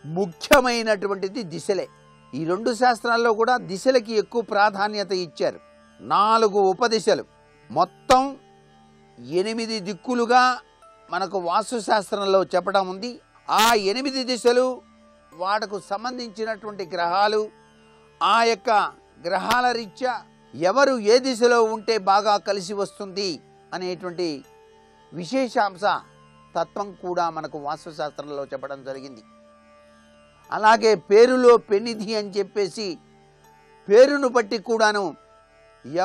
ముఖ్యమైనటువంటిది దిశలే. ఈ రెండు శాస్త్రాల్లో కూడా దిశలకి ఎక్కువ ప్రాధాన్యత ఇచ్చారు. 4 ఉపదిశలు, మొత్తం 8 దిక్కులుగా మనకు వాస్తు శాస్త్రంలో చెప్పడం ఉంది. ఆ 8 దిశలు, వాటికి సంబంధించినటువంటి గ్రహాలు, ఆ యొక్క గ్రహాల రీత్యా ఎవరు ఏ దిశలో ఉంటే బాగా కలిసి వస్తుంది అనేటువంటి విశేషాంశ తత్వం కూడా మనకు వాస్తు శాస్త్రంలో చెప్పడం జరిగింది. అలాగే పేరులో పెన్నిధి అని చెప్పేసి పేరును బట్టి కూడాను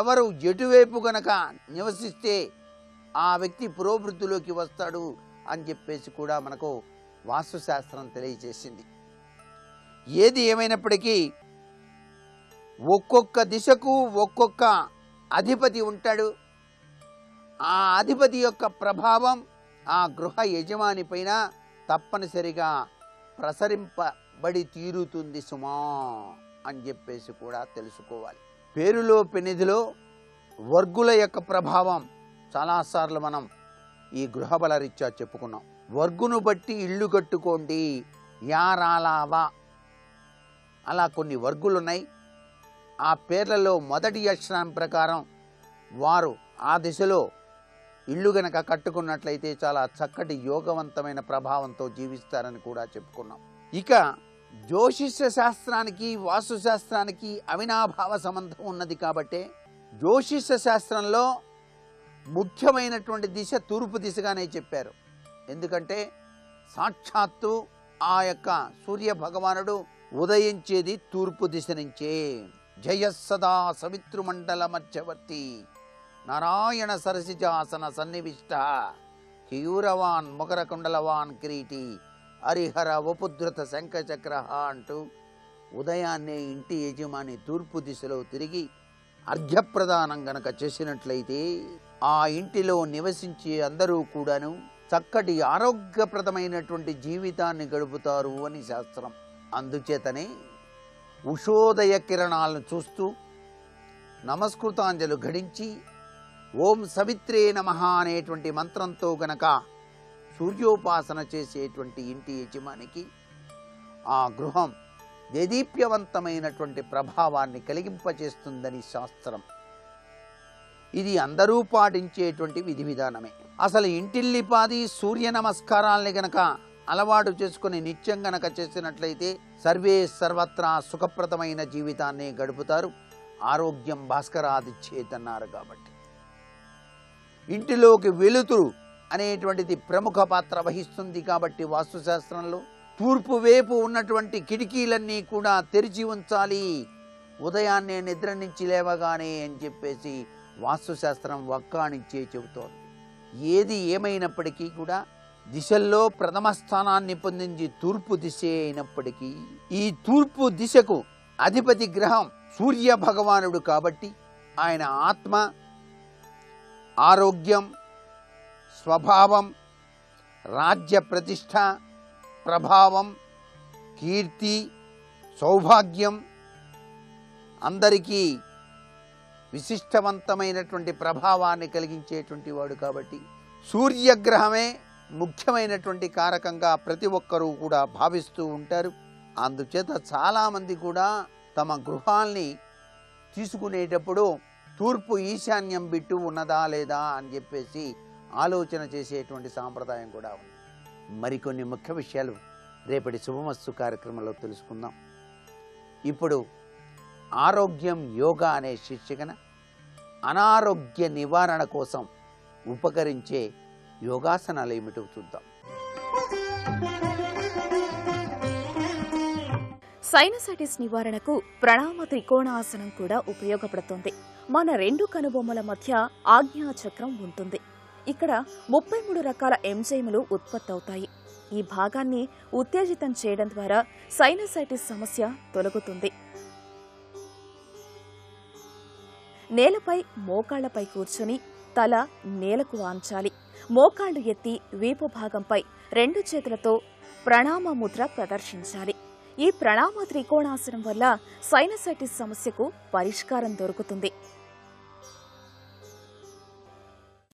ఎవరు ఎటువైపు గనక నివసిస్తే ఆ వ్యక్తి పురోభివృద్ధిలోకి వస్తాడు అని చెప్పేసి కూడా మనకు వాస్తు శాస్త్రం తెలియజేసింది. ఏది ఏమైనప్పటికీ ఒక్కొక్క దిశకు ఒక్కొక్క అధిపతి ఉంటాడు. ఆ అధిపతి యొక్క ప్రభావం ఆ గృహ యజమాని పైన తప్పనిసరిగా ప్రసరింపబడి తీరుతుంది సుమా అని చెప్పేసి కూడా తెలుసుకోవాలి. పేరులో పెన్నిధిలో వర్గుల యొక్క ప్రభావం చాలాసార్లు మనం ఈ గృహబల రీత్యా చెప్పుకున్నాం. వర్గును బట్టి ఇల్లు కట్టుకోండి, యారాలావా అలా కొన్ని వర్గులు ఉన్నాయి. ఆ పేర్లలో మొదటి అక్షరం ప్రకారం వారు ఆ దిశలో ఇల్లు గనక కట్టుకున్నట్లయితే చాలా చక్కటి యోగవంతమైన ప్రభావంతో జీవిస్తారని కూడా చెప్పుకున్నాం. ఇక జ్యోతిష్య శాస్త్రానికి వాస్తు శాస్త్రానికి అవినాభావ సంబంధం ఉన్నది కాబట్టి జ్యోతిష్య శాస్త్రంలో ముఖ్యమైనటువంటి దిశ తూర్పు దిశగానే చెప్పారు. ఎందుకంటే సాక్షాత్తు ఆ యొక్క సూర్య భగవానుడు ఉదయించేది తూర్పు దిశ నుంచే. జయ సదా సవితృమండల మధ్యవర్తి నారాయణ సరసిజాసన సన్నివిష్ట కేయూరవాన్ మకర కుండలవాన్ కిరీటి హరిహర ఉపద్రుత శంఖచక్ర అంటూ ఉదయాన్నే ఇంటి యజమాని తూర్పు దిశలో తిరిగి అర్ఘ్యప్రదానం గనక చేసినట్లయితే ఆ ఇంటిలో నివసించే అందరూ కూడాను చక్కటి ఆరోగ్యప్రదమైనటువంటి జీవితాన్ని గడుపుతారు అని శాస్త్రం. అందుచేతనే ఉషోదయ కిరణాలను చూస్తూ నమస్కృతాంజలు ఘటించి ఓం సవిత్రే నమః అనేటువంటి మంత్రంతో గనక సూర్యోపాసన చేసేటువంటి ఇంటి యజమానికి ఆ గృహం దేదీప్యవంతమైనటువంటి ప్రభావాన్ని కలిగింపచేస్తుందని శాస్త్రం. ఇది అందరూ పాటించేటువంటి విధి విధానమే. అసలు ఇంటిల్లిపాది సూర్య నమస్కారాల్ని గనక అలవాటు చేసుకుని నిత్యం గనక చేసినట్లయితే సర్వే సర్వత్రా సుఖప్రదమైన జీవితాన్ని గడుపుతారు. ఆరోగ్యం భాస్కరాదిచ్చేతన్నారు. కాబట్టి ఇంటిలోకి వెలుతురు అనేటువంటిది ప్రముఖ పాత్ర వహిస్తుంది. కాబట్టి వాస్తుశాస్త్రంలో తూర్పు వైపు ఉన్నటువంటి కిటికీలన్నీ కూడా తెరిచి ఉంచాలి ఉదయాన్నే నిద్ర నుంచి లేవగానే అని చెప్పేసి వాస్తుశాస్త్రం వక్కాణించే చెబుతోంది. ఏది ఏమైనప్పటికీ కూడా దిశల్లో ప్రథమ స్థానాన్ని పొందించి తూర్పు దిశే అయినప్పటికీ ఈ తూర్పు దిశకు అధిపతి గ్రహం సూర్య భగవానుడు కాబట్టి ఆయన ఆత్మ, ఆరోగ్యం, స్వభావం, రాజ్య ప్రతిష్ట, ప్రభావం, కీర్తి, సౌభాగ్యం, అందరికీ విశిష్టవంతమైనటువంటి ప్రభావాన్ని కలిగించేటువంటి వాడు కాబట్టి సూర్యగ్రహమే ముఖ్యమైనటువంటి కారకంగా ప్రతి ఒక్కరూ కూడా భావిస్తూ ఉంటారు. అందుచేత చాలామంది కూడా తమ గృహాల్ని తీసుకునేటప్పుడు తూర్పు ఈశాన్యం బిట్టు ఉన్నదా లేదా అని చెప్పేసి ఆలోచన చేసేటువంటి సాంప్రదాయం కూడా ఉంది. మరికొన్ని ముఖ్య విషయాలు రేపటి శుభమస్తు కార్యక్రమంలో తెలుసుకుందాం. ఇప్పుడు ఆరోగ్యం యోగా అనే శీర్షికన అనారోగ్య నివారణ కోసం ఉపకరించే యోగాసనాలు ఏమిటో చూద్దాం. సైనసైటిస్ నివారణకు ప్రణామ త్రికోణాసనం కూడా ఉపయోగపడుతుంది. మన రెండు కనుబొమ్మల మధ్య ఆజ్ఞాచక్రం ఉంటుంది. ఇక్కడ 33 రకాల ఎంజైములు ఉత్పత్తవుతాయి. ఈ భాగాన్ని ఉత్తేజితం చేయడం ద్వారా సైనసైటిస్ సమస్య తొలగుతుంది. నేలపై మోకాళ్లపై కూర్చుని తల నేలకు వాంచాలి. మోకాళ్లు ఎత్తి వీపు భాగంపై 2 చేతులతో ప్రణామ ముద్ర ప్రదర్శించాలి. ఈ ప్రణామ త్రికోణాసనం వల్ల సైనసైటిస్ సమస్యకు పరిష్కారం దొరుకుతుంది.